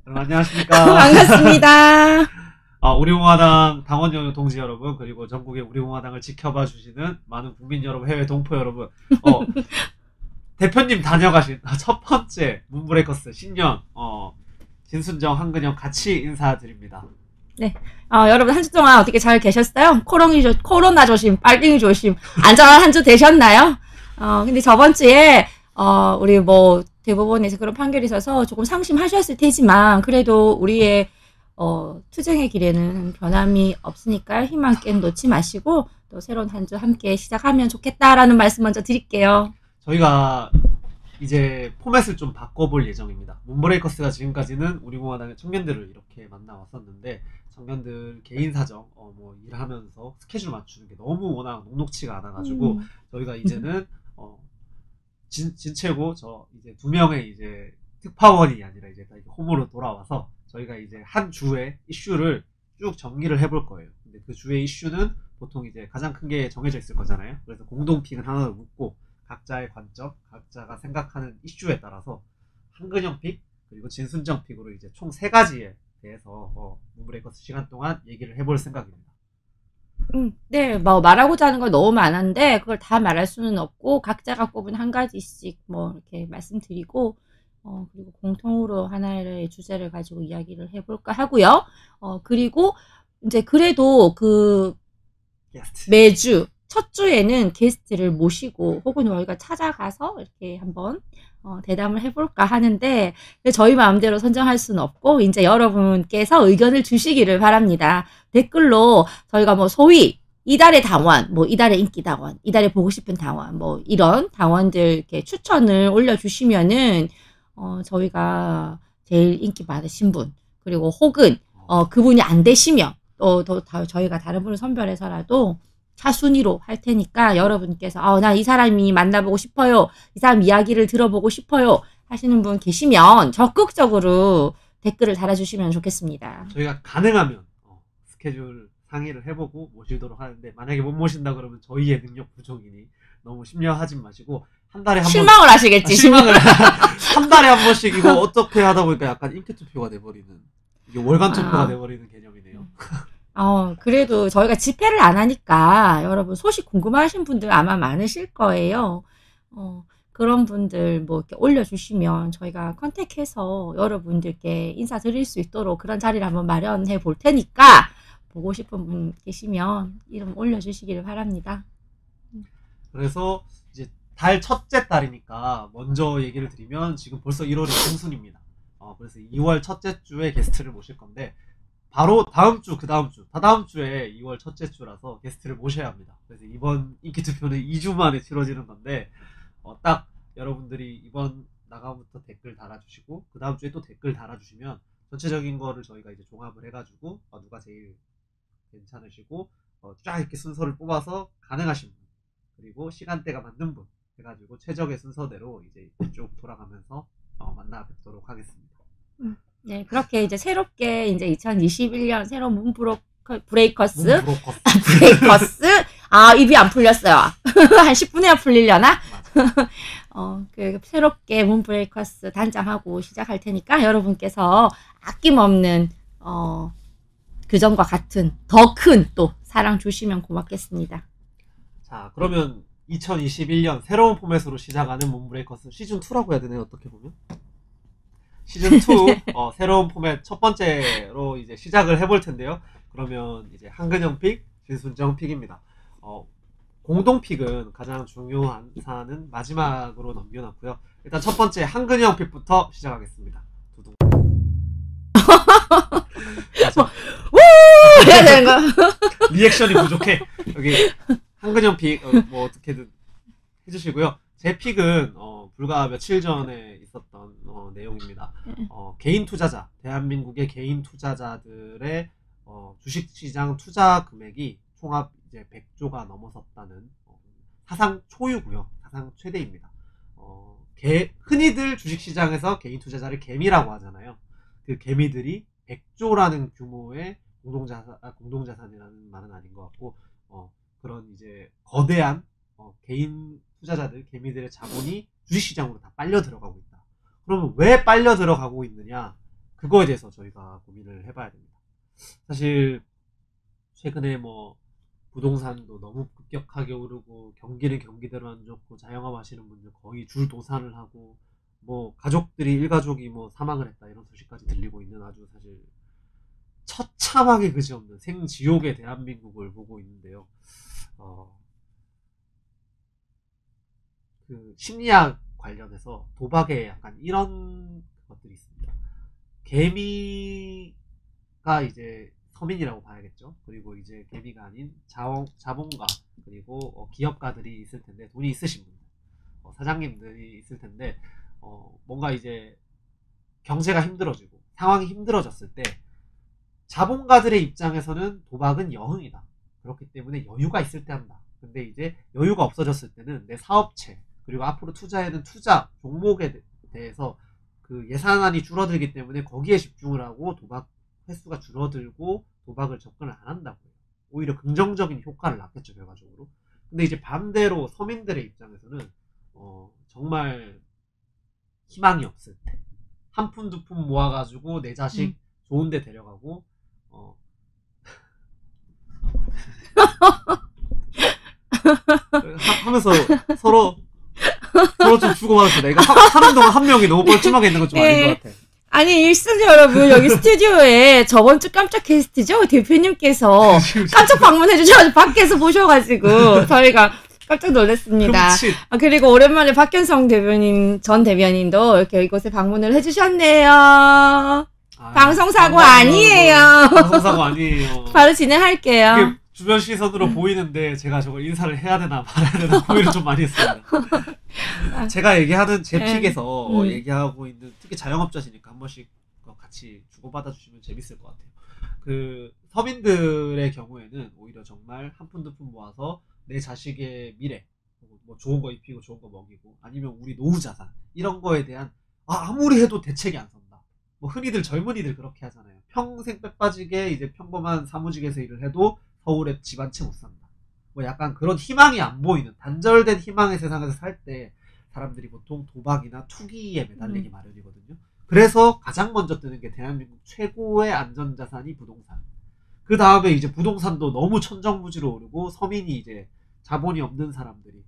여러분 안녕하십니까. 반갑습니다. 우리공화당 당원 동지 여러분, 그리고 전국의 우리공화당을 지켜봐 주시는 많은 국민 여러분, 해외 동포 여러분, 대표님 다녀가신 첫 번째 문브레이커스 신년 진순정, 한근영 같이 인사드립니다. 네, 여러분 한 주 동안 어떻게 잘 계셨어요? 코로나 조심, 빨갱이 조심, 안전한 한 주 되셨나요? 근데 저번 주에 우리 뭐 대법원에서 그런 판결이 있어서 조금 상심하셨을 테지만 그래도 우리의 투쟁의 길에는 변함이 없으니까 희망 깬 놓지 마시고 또 새로운 한 주 함께 시작하면 좋겠다라는 말씀 먼저 드릴게요. 저희가 이제 포맷을 좀 바꿔볼 예정입니다. 문브레이커스가 지금까지는 우리공화당의 청년들을 이렇게 만나왔었는데, 청년들 개인 사정, 뭐 일하면서 스케줄 맞추는 게 너무 워낙 녹록치가 않아가지고 저희가 이제는 진채고 저 이제 두 명의 이제 특파원이 아니라 이제 홈으로 돌아와서 저희가 이제 한 주의 이슈를 쭉 정리를 해볼 거예요. 근데 그 주의 이슈는 보통 이제 가장 큰 게 정해져 있을 거잖아요. 그래서 공동픽은 하나를 묻고 각자의 관점, 각자가 생각하는 이슈에 따라서 한근영 픽, 그리고 진순정 픽으로 이제 총 3가지에 대해서 문브레이커스 시간 동안 얘기를 해볼 생각입니다. 네, 뭐 말하고자 하는 건 너무 많은데 그걸 다 말할 수는 없고 각자가 꼽은 한 가지씩 뭐 이렇게 말씀드리고 그리고 공통으로 하나의 주제를 가지고 이야기를 해볼까 하고요. 그리고 이제 그래도 매주 첫 주에는 게스트를 모시고 혹은 저희가 찾아가서 이렇게 한번 대담을 해볼까 하는데 저희 마음대로 선정할 수는 없고 이제 여러분께서 의견을 주시기를 바랍니다. 댓글로 저희가 뭐 소위 이달의 당원, 뭐 이달의 인기 당원, 이달의 보고 싶은 당원, 뭐 이런 당원들 이렇게 추천을 올려주시면은 저희가 제일 인기 많으신 분, 그리고 혹은 그분이 안 되시면 또 저희가 다른 분을 선별해서라도 차순위로 할 테니까 여러분께서 나 이 사람이 만나보고 싶어요, 이 사람 이야기를 들어보고 싶어요 하시는 분 계시면 적극적으로 댓글을 달아주시면 좋겠습니다. 저희가 가능하면 스케줄 상의를 해보고 모시도록 하는데, 만약에 못 모신다 그러면 저희의 능력 부족이니 너무 심려하지 마시고 한 달에 한 실망을 번, 하시겠지. 실망을 한 달에 한 번씩 이거 어떻게 하다 보니까 약간 인기 투표가 돼버리는, 이게 월간 투표가 돼버리는 개념이네요. 그래도 저희가 집회를 안 하니까 여러분 소식 궁금하신 분들 아마 많으실 거예요. 그런 분들 뭐 이렇게 올려주시면 저희가 컨택해서 여러분들께 인사드릴 수 있도록 그런 자리를 한번 마련해 볼 테니까 보고 싶은 분 계시면 이름 올려주시기를 바랍니다. 그래서 이제 달 첫째 달이니까 먼저 얘기를 드리면 지금 벌써 1월이 중순입니다. 그래서 2월 첫째 주에 게스트를 모실 건데, 바로 다음 주, 그 다음 주, 다다음 주에 2월 첫째 주라서 게스트를 모셔야 합니다. 그래서 이번 인기 투표는 2주 만에 치러지는 건데, 딱 여러분들이 이번 나가부터 댓글 달아주시고, 그 다음 주에 또 댓글 달아주시면 전체적인 거를 저희가 이제 종합을 해가지고, 누가 제일 괜찮으시고, 쫙 이렇게 순서를 뽑아서 가능하신 분, 그리고 시간대가 맞는 분 해가지고 최적의 순서대로 이제 쭉 돌아가면서 만나 뵙도록 하겠습니다. 네, 그렇게 이제 새롭게 이제 2021년 새로운 문브레이커스. 입이 안 풀렸어요. 한 10분에야 풀리려나? 새롭게 문브레이커스 단장하고 시작할 테니까 여러분께서 아낌없는 그전과 같은 더 큰 또 사랑 주시면 고맙겠습니다. 자, 그러면 2021년 새로운 포맷으로 시작하는 문브레이커스 시즌2라고 해야 되나요? 어떻게 보면? 시즌2 새로운 포맷 첫 번째로 이제 시작을 해볼 텐데요. 그러면 이제 한근영 픽, 진순정 픽입니다. 공동 픽은 가장 중요한 사안은 마지막으로 넘겨놨고요. 일단 첫 번째 한근영 픽부터 시작하겠습니다. 두둥. 해야 되는 거야? 리액션이 부족해. 여기 한근영 픽 뭐 어떻게든 해주시고요. 제 픽은 불과 며칠 전에 있었던 내용입니다. 개인 투자자, 대한민국의 개인 투자자들의 주식시장 투자 금액이 총합 이제 100조가 넘어섰다는 사상 초유고요. 사상 최대입니다. 흔히들 주식시장에서 개인 투자자를 개미라고 하잖아요. 그 개미들이 100조라는 규모의 공동자산이라는 말은 아닌 것 같고, 그런 이제 거대한 개인 투자자들, 개미들의 자본이 주식시장으로 다 빨려 들어가고 있다. 그러면 왜 빨려 들어가고 있느냐? 그거에 대해서 저희가 고민을 해봐야 됩니다. 사실 최근에 뭐 부동산도 너무 급격하게 오르고 경기는 경기대로 안 좋고 자영업 하시는 분들 거의 줄 도산을 하고 뭐 가족들이 일가족이 뭐 사망을 했다 이런 소식까지 들리고 있는 아주 사실 처참하게 그지없는 생지옥의 대한민국을 보고 있는데요. 그 심리학 관련해서 도박에 약간 이런 것들이 있습니다. 개미가 이제 서민이라고 봐야겠죠. 그리고 이제 개미가 아닌 자본가 그리고 기업가들이 있을 텐데 돈이 있으신 분들, 사장님들이 있을 텐데 뭔가 이제 경제가 힘들어지고 상황이 힘들어졌을 때 자본가들의 입장에서는 도박은 여흥이다. 그렇기 때문에 여유가 있을 때 한다. 근데 이제 여유가 없어졌을 때는 내 사업체 그리고 앞으로 투자해야 되는 투자 종목에 대해서 그 예산안이 줄어들기 때문에 거기에 집중을 하고 도박 횟수가 줄어들고 도박을 접근을 안 한다고요. 오히려 긍정적인 효과를 낳겠죠, 결과적으로. 근데 이제 반대로 서민들의 입장에서는 정말 희망이 없을 때 한 푼 두 푼 모아가지고 내 자식 좋은 데 데려가고 하면서 서로 좀 주고받았어. 내가 하는 동안 한 명이 너무 뻘쭘하게 있는 건 좀 아닌 것 같아. 아니, 일순 여러분, 여기 스튜디오에 저번 주 깜짝 게스트죠? 대표님께서 깜짝 방문해주셔가지고, 밖에서 보셔가지고, 저희가 깜짝 놀랐습니다. 그리고 오랜만에 박현성 대변인, 전 대변인도 이렇게 이곳에 방문을 해주셨네요. 방송사고 아니에요. 방송사고 아니에요. 바로 진행할게요. 주변 시선으로 보이는데 제가 저걸 인사를 해야 되나 말아야 되나 고민을 좀 많이 했습니다. 제가 얘기하는 제 픽에서 얘기하고 있는 특히 자영업자시니까 한 번씩 같이 주고받아 주시면 재밌을 것 같아요. 그 서민들의 경우에는 오히려 정말 한 푼 두 푼 모아서 내 자식의 미래 뭐 좋은 거 입히고 좋은 거 먹이고 아니면 우리 노후 자산 이런 거에 대한 아무리 해도 대책이 안 선다. 뭐 흔히들 젊은이들 그렇게 하잖아요. 평생 빼빠지게 이제 평범한 사무직에서 일을 해도 서울에 집 한 채 못 산다. 뭐 약간 그런 희망이 안 보이는 단절된 희망의 세상에서 살 때 사람들이 보통 도박이나 투기에 매달리기 마련이거든요. 그래서 가장 먼저 뜨는 게 대한민국 최고의 안전자산이 부동산. 그 다음에 이제 부동산도 너무 천정부지로 오르고 서민이 이제 자본이 없는 사람들이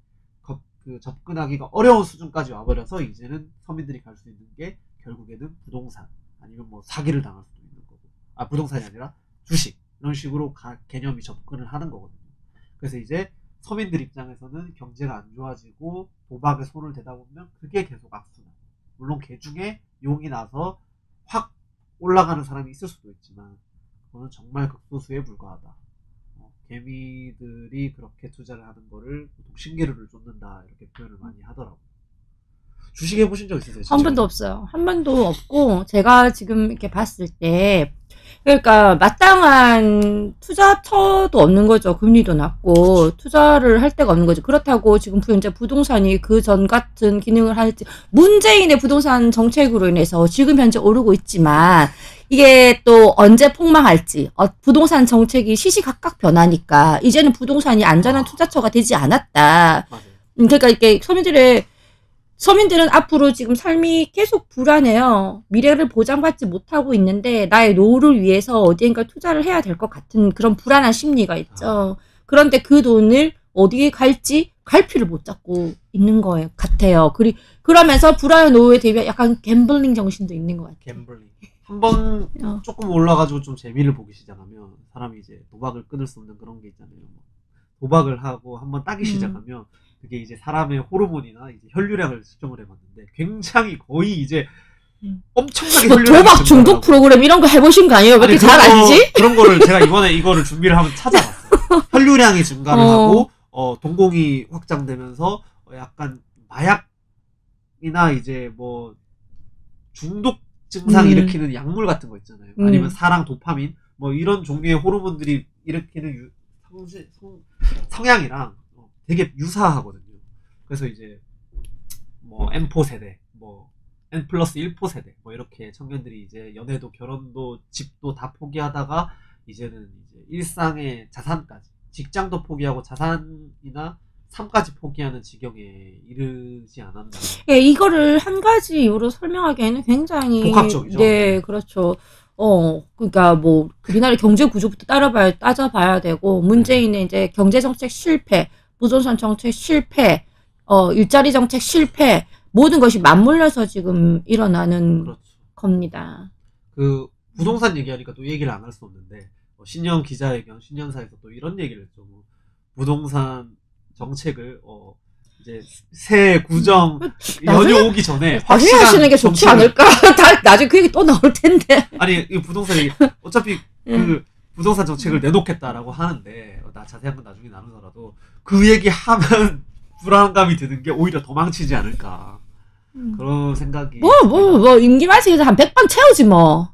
접근하기가 어려운 수준까지 와버려서 이제는 서민들이 갈 수 있는 게 결국에는 부동산 아니면 뭐 사기를 당할 수도 있는 거고 부동산이 아니라 주식 이런 식으로 개념이 접근을 하는 거거든요. 그래서 이제 서민들 입장에서는 경제가 안 좋아지고 도박에 손을 대다 보면 그게 계속 악순환. 물론 개 중에 용이 나서 확 올라가는 사람이 있을 수도 있지만 그거는 정말 극소수에 불과하다. 개미들이 그렇게 투자를 하는 거를 보통 신기루를 쫓는다 이렇게 표현을 많이 하더라고요. 주식 해보신 적 있으세요? 한 번도 없어요. 한 번도 없고 제가 지금 이렇게 봤을 때 그러니까 마땅한 투자처도 없는 거죠. 금리도 낮고 투자를 할 데가 없는 거죠. 그렇다고 지금 현재 부동산이 그 전 같은 기능을 할지 문재인의 부동산 정책으로 인해서 지금 현재 오르고 있지만 이게 또 언제 폭망할지 부동산 정책이 시시각각 변하니까 이제는 부동산이 안전한 투자처가 되지 않았다. 그러니까 이게 서민들은 앞으로 지금 삶이 계속 불안해요. 미래를 보장받지 못하고 있는데 나의 노후를 위해서 어디엔가 투자를 해야 될 것 같은 그런 불안한 심리가 있죠. 그런데 그 돈을 어디에 갈지 갈피를 못 잡고 있는 거 같아요. 그러면서 불안한 노후에 대비한 약간 갬블링 정신도 있는 것 같아요. 갬블링. 한번 조금 올라가지고 좀 재미를 보기 시작하면 사람이 이제 도박을 끊을 수 없는 그런 게 있잖아요. 도박을 하고 한번 따기 시작하면 그게 이제 사람의 호르몬이나 이제 혈류량을 측정을 해봤는데 굉장히 거의 이제 엄청나게 혈류량이 도박 중독 프로그램 이런 거 해보신 거 아니에요? 왜 이렇게 잘 알지? 그런 거를 제가 이번에 이거를 준비를 하면 찾아봤어요. 혈류량이 증가를 하고 동공이 확장되면서 약간 마약이나 이제 뭐 중독 증상 일으키는 약물 같은 거 있잖아요. 아니면 사랑, 도파민 뭐 이런 종류의 호르몬들이 일으키는 성향이랑 되게 유사하거든요. 그래서 이제 뭐 M4 세대, 뭐 N+1 세대, 뭐 이렇게 청년들이 이제 연애도 결혼도 집도 다 포기하다가 이제는 이제 일상의 자산까지 직장도 포기하고 자산이나 삶까지 포기하는 지경에 이르지 않았나. 예, 이거를 한 가지 이유로 설명하기에는 굉장히 복합적이죠. 네, 그렇죠. 그러니까 뭐 우리나라 경제 구조부터 따져봐야 되고 문재인의 이제 경제 정책 실패, 부동산 정책 실패, 일자리 정책 실패 모든 것이 맞물려서 지금 일어나는 그렇죠. 겁니다. 그 부동산 얘기하니까 또 얘기를 안 할 수 없는데 신년 기자회견, 신년사에서 또 이런 얘기를 했죠. 부동산 정책을 이제 새 구정 연휴 오기 전에 나중에 하시는 게 좋지 않을까? 나중에 그 얘기 또 나올 텐데. 아니 이 부동산이 어차피 그 부동산 정책을 내놓겠다라고 하는데 나 자세한 건 나중에 나누더라도 그 얘기 하면 불안감이 드는 게 오히려 도망치지 않을까 그런 생각이 임기 말씀에서 한 100번 채우지 뭐.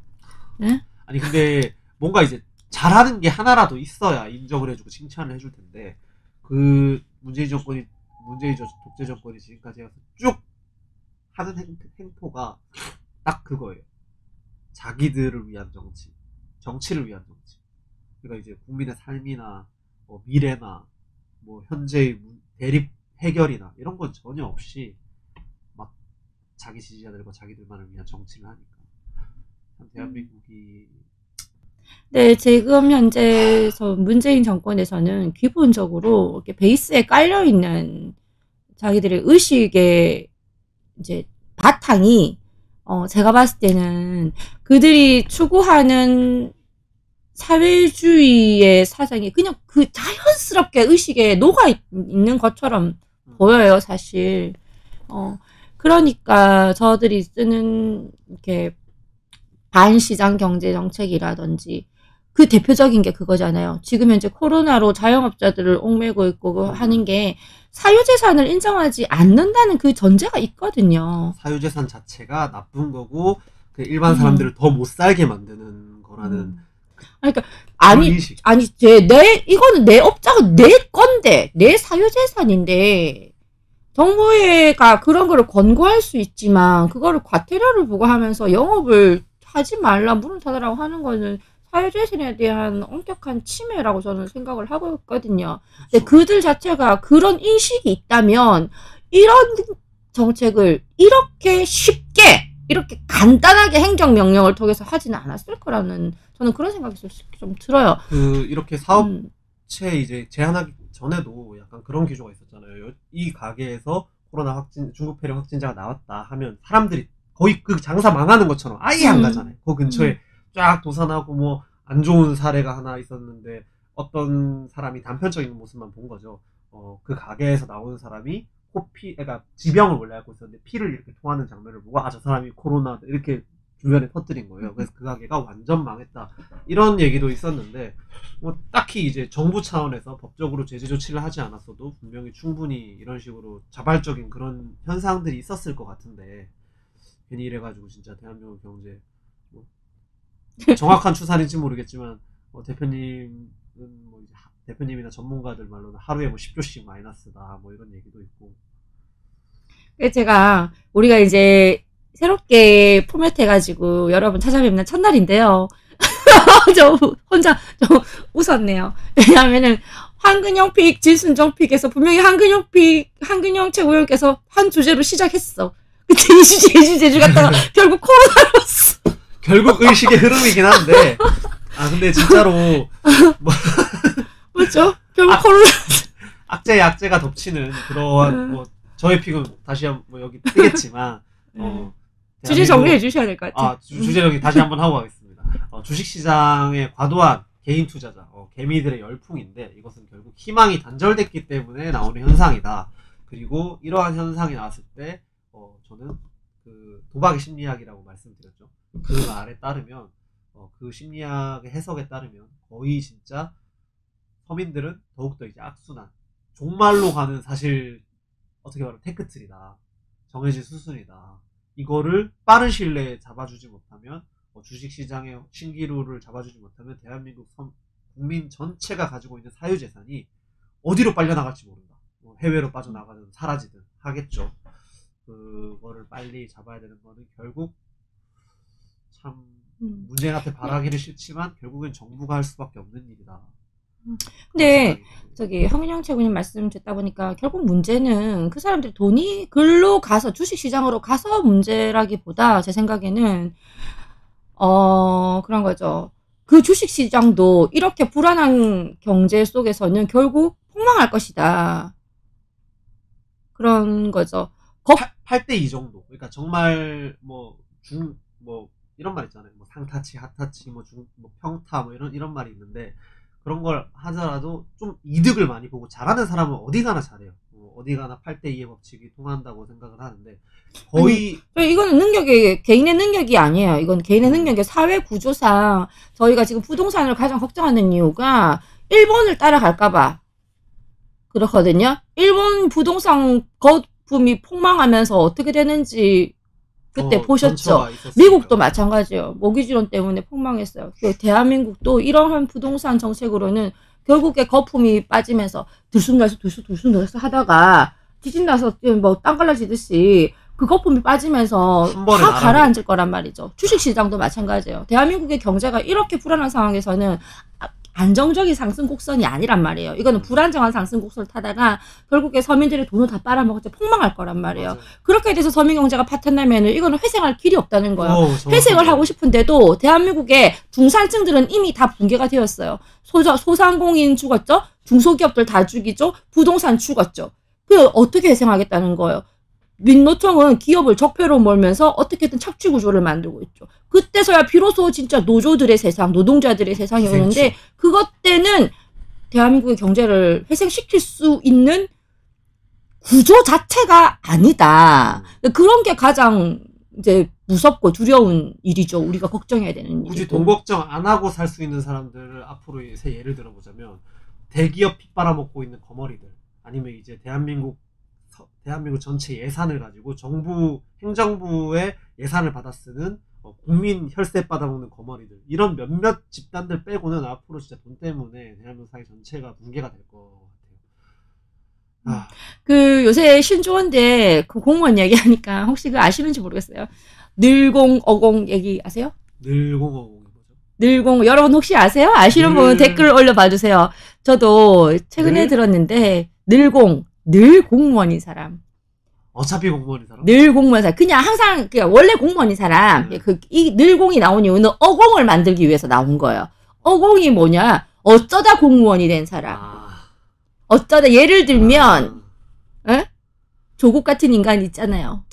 네? 아니 근데 뭔가 이제 잘하는 게 하나라도 있어야 인정을 해주고 칭찬을 해줄 텐데 그 문재인 독재 정권이 지금까지 해서 쭉 하는 행포가 딱 그거예요. 자기들을 위한 정치, 정치를 위한 정치. 그러니까 이제 국민의 삶이나 미래나 뭐 현재의 대립 해결이나 이런 건 전혀 없이 막 자기 지지자들과 자기들만을 위한 정치를 하니까 참 대한민국이 네, 지금 현재 문재인 정권에서는 기본적으로 이렇게 베이스에 깔려 있는 자기들의 의식의 이제 바탕이 제가 봤을 때는 그들이 추구하는 사회주의의 사상이 그냥 그 자연스럽게 의식에 녹아 있는 것처럼 보여요, 사실. 그러니까 저들이 쓰는 이렇게 반시장 경제 정책이라든지 그 대표적인 게 그거잖아요. 지금 현재 코로나로 자영업자들을 옥매고 있고 하는 게 사유재산을 인정하지 않는다는 그 전제가 있거든요. 사유재산 자체가 나쁜 거고 그 일반 사람들을 더 못 살게 만드는 거라는 그러니까 이거는 내 업자가 내 건데 내 사유재산인데 정부가 그런 거를 권고할 수 있지만 그거를 과태료를 부과하면서 영업을 하지 말라 문을 닫으라고 하는 거는 사유재산에 대한 엄격한 침해라고 저는 생각을 하고 있거든요. 근데 그들 자체가 그런 인식이 있다면 이런 정책을 이렇게 쉽게 이렇게 간단하게 행정명령을 통해서 하지는 않았을 거라는 저는 그런 생각이 좀 들어요. 이렇게 사업체 이제 제한하기 전에도 약간 그런 기조가 있었잖아요. 이 가게에서 코로나 중국 폐렴 확진자가 나왔다 하면 사람들이 거의 그 장사 망하는 것처럼 아예 안 가잖아요. 그 근처에 쫙 도산하고 뭐 안 좋은 사례가 하나 있었는데 어떤 사람이 단편적인 모습만 본 거죠. 그 가게에서 나오는 사람이 그러니까 지병을 원래 앓고 있었는데 피를 이렇게 토하는 장면을 보고 저 사람이 코로나 이렇게 주변에 퍼뜨린 거예요. 그래서 그 가게가 완전 망했다. 이런 얘기도 있었는데 뭐 딱히 이제 정부 차원에서 법적으로 제재 조치를 하지 않았어도 분명히 충분히 이런 식으로 자발적인 그런 현상들이 있었을 것 같은데 괜히 이래가지고 진짜 대한민국 경제 뭐 정확한 추산인지 모르겠지만 대표님은 뭐 이제 대표님이나 전문가들 말로는 하루에 뭐 10조씩 마이너스다 뭐 이런 얘기도 있고. 우리가 이제 새롭게 포맷해가지고 여러분 찾아뵙는 첫날인데요. 저 혼자 좀 웃었네요. 왜냐하면은 한근영 픽, 진순정 픽에서 분명히 한근영 최고위원께서 한 주제로 시작했어. 근데 이 주제 갔다가 결국 코로나로 왔어. 결국 의식의 흐름이긴 한데 근데 진짜로 뭐죠? 결국 코로나 악재가 덮치는 그러한 뭐 저의 픽은 다시 한번 뭐 여기 뜨겠지만 주제 정리해 주셔야 될 것 같아요. 주제 정리 다시 한번 하고 가겠습니다. 주식시장의 과도한 개인 투자자, 개미들의 열풍인데 이것은 결국 희망이 단절됐기 때문에 나오는 현상이다. 그리고 이러한 현상이 나왔을 때 저는 그 도박의 심리학이라고 말씀드렸죠. 그 말에 따르면 그 심리학의 해석에 따르면 거의 진짜 서민들은 더욱더 이제 악순환, 종말로 가는 사실 어떻게 말하면 테크트리다. 정해진 수순이다. 이거를 빠른 시일 내에 잡아주지 못하면 주식시장의 신기루를 잡아주지 못하면 대한민국 국민 전체가 가지고 있는 사유재산이 어디로 빨려나갈지 모른다. 해외로 빠져나가든 사라지든 하겠죠. 그거를 빨리 잡아야 되는 거는 결국 참 문재인 앞에 바라기를 싫지만 결국엔 정부가 할 수밖에 없는 일이다. 근데 저기 황민영 최고님 말씀 듣다 보니까 결국 문제는 그 사람들이 돈이 글로 가서 주식시장으로 가서 문제라기보다 제 생각에는 그런 거죠. 그 주식시장도 이렇게 불안한 경제 속에서는 결국 폭망할 것이다. 그런 거죠. 8대2 정도. 그러니까 정말 뭐 이런 말 있잖아요. 뭐 상타치, 하타치, 뭐 평타 뭐 이런 말이 있는데 그런 걸 하더라도 좀 이득을 많이 보고 잘하는 사람은 어디 가나 잘해요. 어디 가나 8대2의 법칙이 통한다고 생각을 하는데 거의 이거는 개인의 능력이 아니에요. 이건 개인의 능력이 사회 구조상 저희가 지금 부동산을 가장 걱정하는 이유가 일본을 따라갈까봐 그렇거든요. 일본 부동산 거품이 폭망하면서 어떻게 되는지 그때 보셨죠. 미국도 마찬가지예요. 모기지론 때문에 폭망했어요. 대한민국도 이러한 부동산 정책으로는 결국에 거품이 빠지면서 들쑥날쑥 하다가 지진 나서 뭐 땅 갈라지듯이 그 거품이 빠지면서 다 가라앉을 거란 말이죠. 주식시장도 마찬가지예요. 대한민국의 경제가 이렇게 불안한 상황에서는 안정적인 상승 곡선이 아니란 말이에요. 이거는 불안정한 상승 곡선을 타다가 결국에 서민들의 돈을 다 빨아먹을 폭망할 거란 말이에요. 맞아요. 그렇게 돼서 서민 경제가 파탄나면은 이거는 회생할 길이 없다는 거예요. 회생을 하고 싶은데도 대한민국의 중산층들은 이미 다 붕괴가 되었어요. 소상공인 죽었죠. 중소기업들 다 죽이죠. 부동산 죽었죠. 그 어떻게 회생하겠다는 거예요. 민노총은 기업을 적폐로 몰면서 어떻게든 착취 구조를 만들고 있죠. 그때서야 비로소 진짜 노조들의 세상, 노동자들의 세상이 오는데 그것 때는 대한민국의 경제를 회생시킬 수 있는 구조 자체가 아니다. 그런 게 가장 이제 무섭고 두려운 일이죠. 우리가 걱정해야 되는 일이고. 굳이 돈 걱정 안 하고 살 수 있는 사람들을 앞으로 새 예를 들어보자면 대기업 핏 빨아먹고 있는 거머리들 아니면 이제 대한민국 전체 예산을 가지고 정부 행정부의 예산을 받아 쓰는 국민 혈세 받아먹는 거머리들 이런 몇몇 집단들 빼고는 앞으로 진짜 돈 때문에 대한민국 사회 전체가 붕괴가 될 것 같아요. 그 요새 신조어인데 그 공무원 얘기하니까 혹시 그 아시는지 모르겠어요. 늘공어공 얘기 아세요? 늘공어공이 뭐죠? 늘공 여러분 혹시 아세요? 아시는 분은 댓글 올려봐 주세요. 저도 최근에 들었는데 늘 공무원인 사람. 어차피 공무원인 사람? 늘 공무원인 사람. 그냥 항상, 원래 공무원인 사람. 이 늘공이 나온 이유는 어공을 만들기 위해서 나온 거예요. 어공이 뭐냐? 어쩌다 공무원이 된 사람. 어쩌다, 예를 들면, 조국 같은 인간 있잖아요.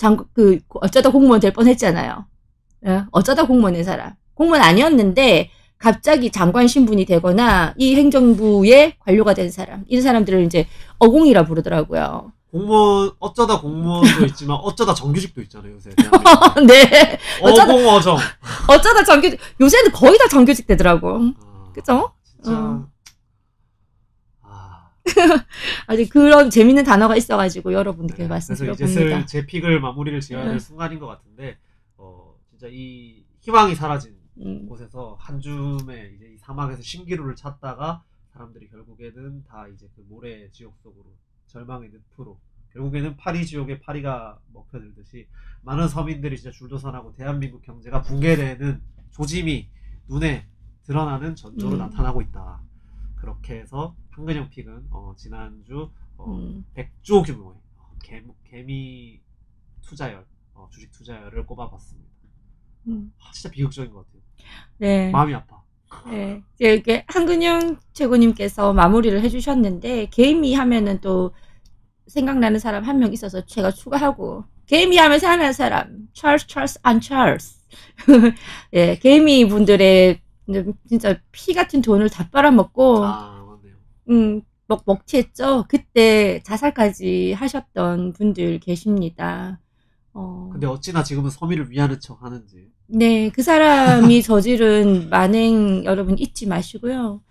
어쩌다 공무원 될 뻔 했잖아요. 어쩌다 공무원 된 사람. 공무원 아니었는데, 갑자기 장관 신분이 되거나 이 행정부의 관료가 된 사람 이런 사람들을 이제 어공이라 부르더라고요. 어쩌다 공무원도 있지만 어쩌다 정규직도 있잖아요 요새. 네. 어공어정. 어쩌다 정규직 요새는 거의 다 정규직 되더라고. 그죠? 진짜. 아직 그런 재밌는 단어가 있어가지고 여러분들께 말씀드려봅니다. 그래서 이제 슬 제 픽을 마무리를 지어야 될 순간인 것 같은데 진짜 이 희망이 사라진 곳에서 한 줌에 이제 이 사막에서 신기루를 찾다가 사람들이 결국에는 다 이제 그 모래 지옥 속으로 절망의 늪으로 결국에는 파리 지옥에 파리가 먹혀들듯이 많은 서민들이 진짜 줄도선하고 대한민국 경제가 붕괴되는 조짐이 눈에 드러나는 전조로 나타나고 있다. 그렇게 해서 한근영 픽은 지난주 100조 규모의 개미 투자열 주식 투자열을 꼽아봤습니다. 진짜 비극적인 것 같아요. 네. 마음이 아파. 네. 이렇게 한근영 최고님께서 마무리를 해주셨는데 개미 하면은 또 생각나는 사람 한 명 있어서 제가 추가하고 개미 하면 생각나는 사람 찰스 안 찰스. 예, 개미 분들의 진짜 피 같은 돈을 다 빨아먹고 맞네요. 먹튀했죠. 그때 자살까지 하셨던 분들 계십니다. 근데 어찌나 지금은 서민을 위하는 척 하는지. 네, 그 사람이 저지른 만행 여러분 잊지 마시고요.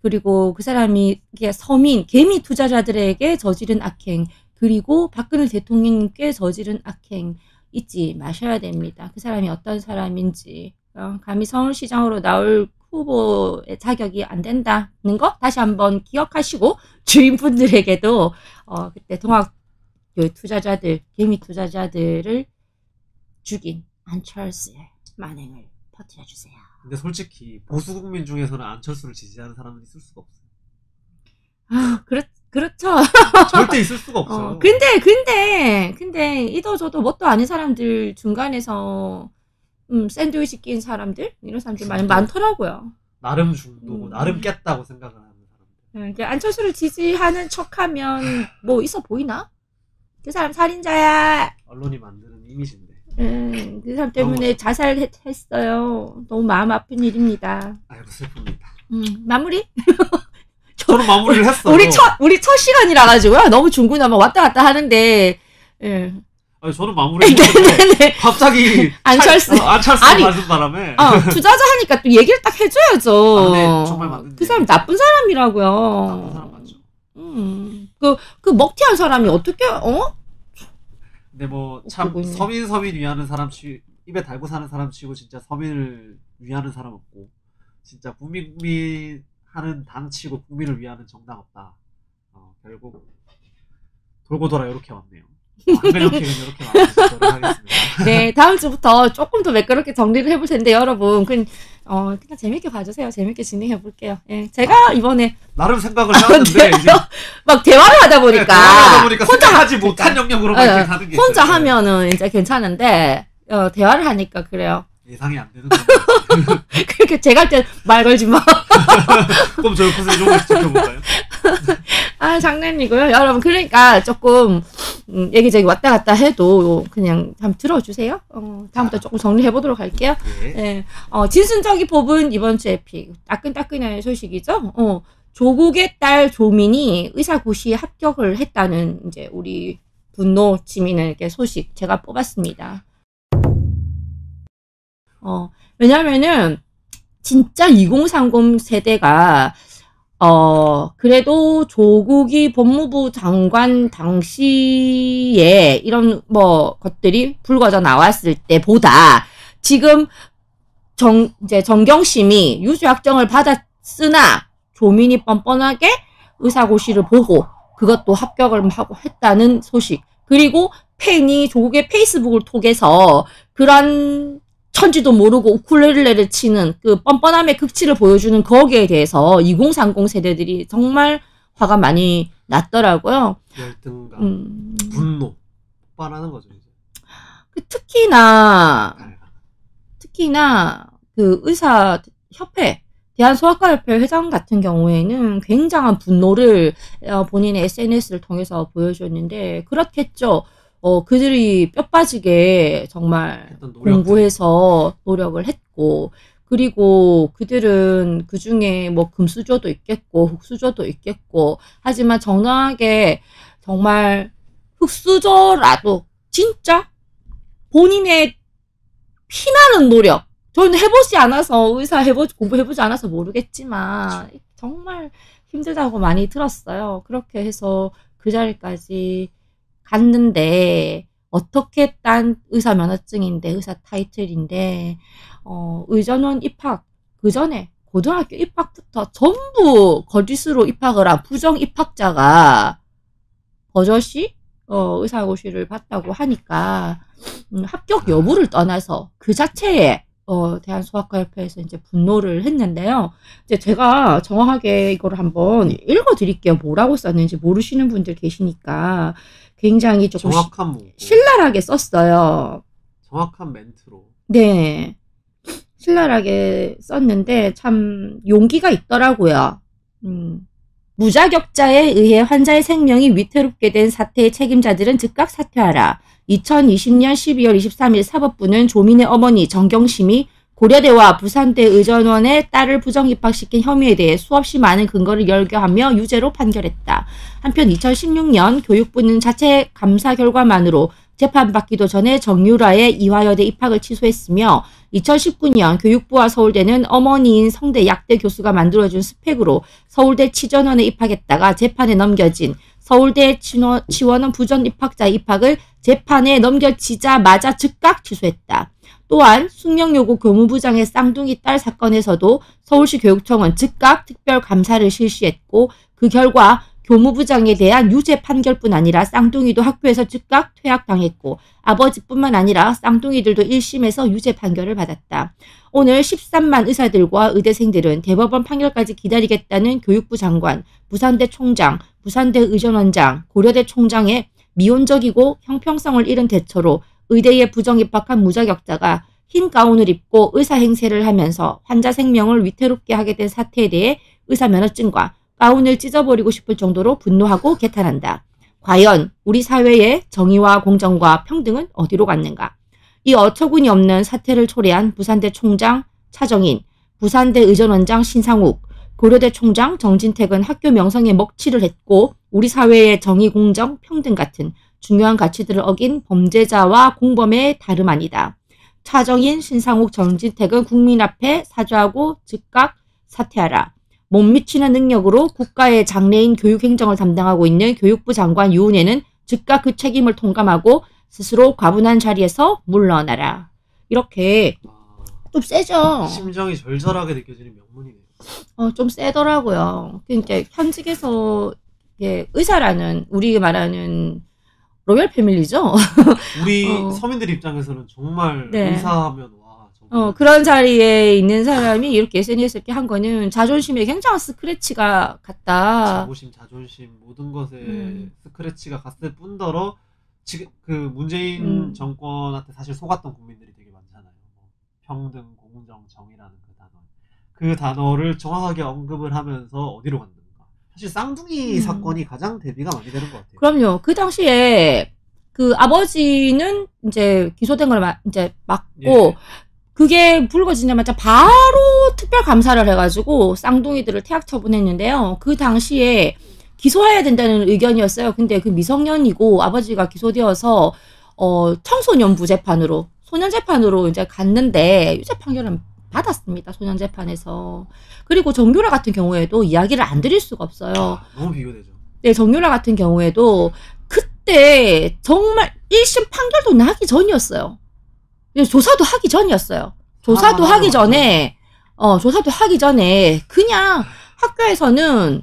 그리고 그 사람이 서민, 개미 투자자들에게 저지른 악행, 그리고 박근혜 대통령님께 저지른 악행 잊지 마셔야 됩니다. 그 사람이 어떤 사람인지. 감히 서울시장으로 나올 후보의 자격이 안 된다는 거 다시 한번 기억하시고 주인분들에게도 그때 동학 투자자들, 개미 투자자들을 죽인 안철수의 만행을 퍼뜨려주세요. 근데 솔직히 보수국민 중에서는 안철수를 지지하는 사람은 있을 수가 없어요. 그렇죠. 절대 있을 수가 없어요. 근데 이도저도 뭣도 아닌 사람들 중간에서 샌드위치 낀 사람들 이런 사람들 많더라고요. 나름 중도고 나름 깼다고 생각을 하는 사람들. 이제 안철수를 지지하는 척하면 뭐 있어 보이나? 그 사람 살인자야. 언론이 만드는 이미지인데. 그 사람 때문에 자살했어요. 너무 마음 아픈 일입니다. 아이고 슬픕니다. 마무리? 저는 마무리를 했어요. 우리 첫 시간이라 가지고요. 너무 중구나 막 왔다 갔다 하는데. 예. 아니 저는 마무리했는데 갑자기 안철수 맞은 바람에 투자자 하니까 또 얘기를 딱 해줘야죠. 네, 정말 맞는데. 그 사람 나쁜 사람이라고요. 나쁜 사람 맞죠. 그 먹튀한 사람이 어떻게 근데 뭐 참 서민 위하는 사람 입에 달고 사는 사람 치고 진짜 서민을 위하는 사람 없고 진짜 국민 하는 당 치고 국민을 위하는 정당 없다. 결국 돌고 돌아 이렇게 왔네요. 한근영 PD는 이렇게 마무리하도록 하겠습니다. 네, 다음 주부터 조금 더 매끄럽게 정리를 해볼 텐데 여러분 그냥 재밌게 봐주세요. 재밌게 진행해 볼게요. 예, 제가 이번에 나름 생각을 해왔는데 이제 막 대화를 하다 보니까 혼자 하지 못한 영역으로 이렇게 가는 게 혼자 하면은 이제 괜찮은데 대화를 하니까 그래요. 예상이 안 되는 거예요. 그렇게 제가 할 때 말 걸지 마. 그럼 저 옆에서 조금씩 지켜볼까요? 장난이고요. 여러분 그러니까 조금 얘기저기 왔다 갔다 해도 그냥 한번 들어주세요. 다음부터 조금 정리해보도록 할게요. 네. 진순정이 뽑은 이번 주 에픽 따끈따끈한 소식이죠. 조국의 딸 조민이 의사고시에 합격을 했다는 이제 우리 분노 지민에게 소식 제가 뽑았습니다. 왜냐면은 진짜 2030 세대가 그래도 조국이 법무부 장관 당시에 이런 뭐 것들이 불거져 나왔을 때보다 지금 이제 정경심이 유죄 확정을 받았으나 조민이 뻔뻔하게 의사고시를 보고 그것도 합격을 하고 했다는 소식. 그리고 팬이 조국의 페이스북을 통해서 그런 천지도 모르고 우쿨렐레를 치는 그 뻔뻔함의 극치를 보여주는 거기에 대해서 2030 세대들이 정말 화가 많이 났더라고요. 열등감, 분노 폭발하는 거죠 이제. 특히나 그 의사협회 대한소아과협회 회장 같은 경우에는 굉장한 분노를 본인의 SNS를 통해서 보여줬는데 그렇겠죠. 그들이 뼈 빠지게 정말 공부해서 노력을 했고, 그리고 그들은 그 중에 뭐 금수저도 있겠고, 흑수저도 있겠고, 하지만 정당하게 정말 흑수저라도 진짜 본인의 피나는 노력, 저는 해보지 않아서, 공부해보지 않아서 모르겠지만, 정말 힘들다고 많이 들었어요. 그렇게 해서 그 자리까지 갔는데 어떻게 딴 의사 면허증인데 의사 타이틀인데 의전원 입학 그 전에 고등학교 입학부터 전부 거짓으로 입학을 한 부정 입학자가 버젓이 의사고시를 봤다고 하니까 합격 여부를 떠나서 그 자체에 대한소아과협회에서 이제 분노를 했는데요. 이제 제가 정확하게 이걸 한번 읽어드릴게요. 뭐라고 썼는지 모르시는 분들 계시니까 굉장히 조금 신랄하게 썼어요. 정확한 멘트로. 네. 신랄하게 썼는데 참 용기가 있더라고요. 무자격자에 의해 환자의 생명이 위태롭게 된 사태의 책임자들은 즉각 사퇴하라. 2020년 12월 23일 사법부는 조민의 어머니 정경심이 고려대와 부산대 의전원의 딸을 부정입학시킨 혐의에 대해 수없이 많은 근거를 열거하며 유죄로 판결했다. 한편 2016년 교육부는 자체 감사 결과만으로 재판받기도 전에 정유라의 이화여대 입학을 취소했으며 2019년 교육부와 서울대는 어머니인 성대 약대 교수가 만들어준 스펙으로 서울대 치전원에 입학했다가 재판에 넘겨진 서울대 치원원 부전 입학자 입학을 재판에 넘겨지자마자 즉각 취소했다. 또한 숙명여고 교무부장의 쌍둥이 딸 사건에서도 서울시 교육청은 즉각 특별 감사를 실시했고 그 결과 교무부장에 대한 유죄 판결뿐 아니라 쌍둥이도 학교에서 즉각 퇴학당했고 아버지뿐만 아니라 쌍둥이들도 1심에서 유죄 판결을 받았다. 오늘 13만 의사들과 의대생들은 대법원 판결까지 기다리겠다는 교육부 장관, 부산대 총장, 부산대 의전원장, 고려대 총장의 미온적이고 형평성을 잃은 대처로 의대에 부정입학한 무자격자가 흰 가운을 입고 의사 행세를 하면서 환자 생명을 위태롭게 하게 된 사태에 대해 의사 면허증과 가운을 찢어버리고 싶을 정도로 분노하고 개탄한다. 과연 우리 사회의 정의와 공정과 평등은 어디로 갔는가? 이 어처구니 없는 사태를 초래한 부산대 총장 차정인, 부산대 의전원장 신상욱, 고려대 총장 정진택은 학교 명성에 먹칠을 했고 우리 사회의 정의, 공정, 평등 같은 중요한 가치들을 어긴 범죄자와 공범의 다름 아니다. 차정인, 신상욱, 정진택은 국민 앞에 사죄하고 즉각 사퇴하라. 못 미치는 능력으로 국가의 장래인 교육행정을 담당하고 있는 교육부 장관 유은혜는 즉각 그 책임을 통감하고 스스로 과분한 자리에서 물러나라. 이렇게 좀 세죠. 심정이 절절하게 느껴지는 명문이네요. 좀 세더라고요. 그러니까 현직에서 의사라는 우리 말하는 로열 패밀리죠. 우리 서민들 입장에서는 정말 네. 의사하면 와 정말 그런 자리에 있는 사람이 이렇게 SNS에 이렇게 한 거는 자존심에 굉장한 스크래치가 갔다. 자부심, 자존심 모든 것에 스크래치가 갔을 뿐더러 지금 그 문재인 정권한테 사실 속았던 국민들이 되게 많잖아요. 뭐 평등, 공정, 정의라는 그 단어를 정확하게 언급을 하면서 어디로 갔는가. 사실 쌍둥이 사건이 가장 대비가 많이 되는 것 같아요. 그럼요. 그 당시에 그 아버지는 이제 기소된 걸 이제 맞고 예. 그게 불거지자마자 바로 특별 감사를 해가지고 쌍둥이들을 퇴학 처분했는데요. 그 당시에 기소해야 된다는 의견이었어요. 근데 그 미성년이고 아버지가 기소되어서 청소년부 재판으로 소년 재판으로 이제 갔는데 유죄 판결은 받았습니다. 소년 재판에서. 그리고 정유라 같은 경우에도 이야기를 안 드릴 수가 없어요. 너무 비교되죠. 네, 정유라 같은 경우에도 그때 정말 1심 판결도 나기 전이었어요. 조사도 하기 전이었어요. 조사도 하기 전에 그냥 학교에서는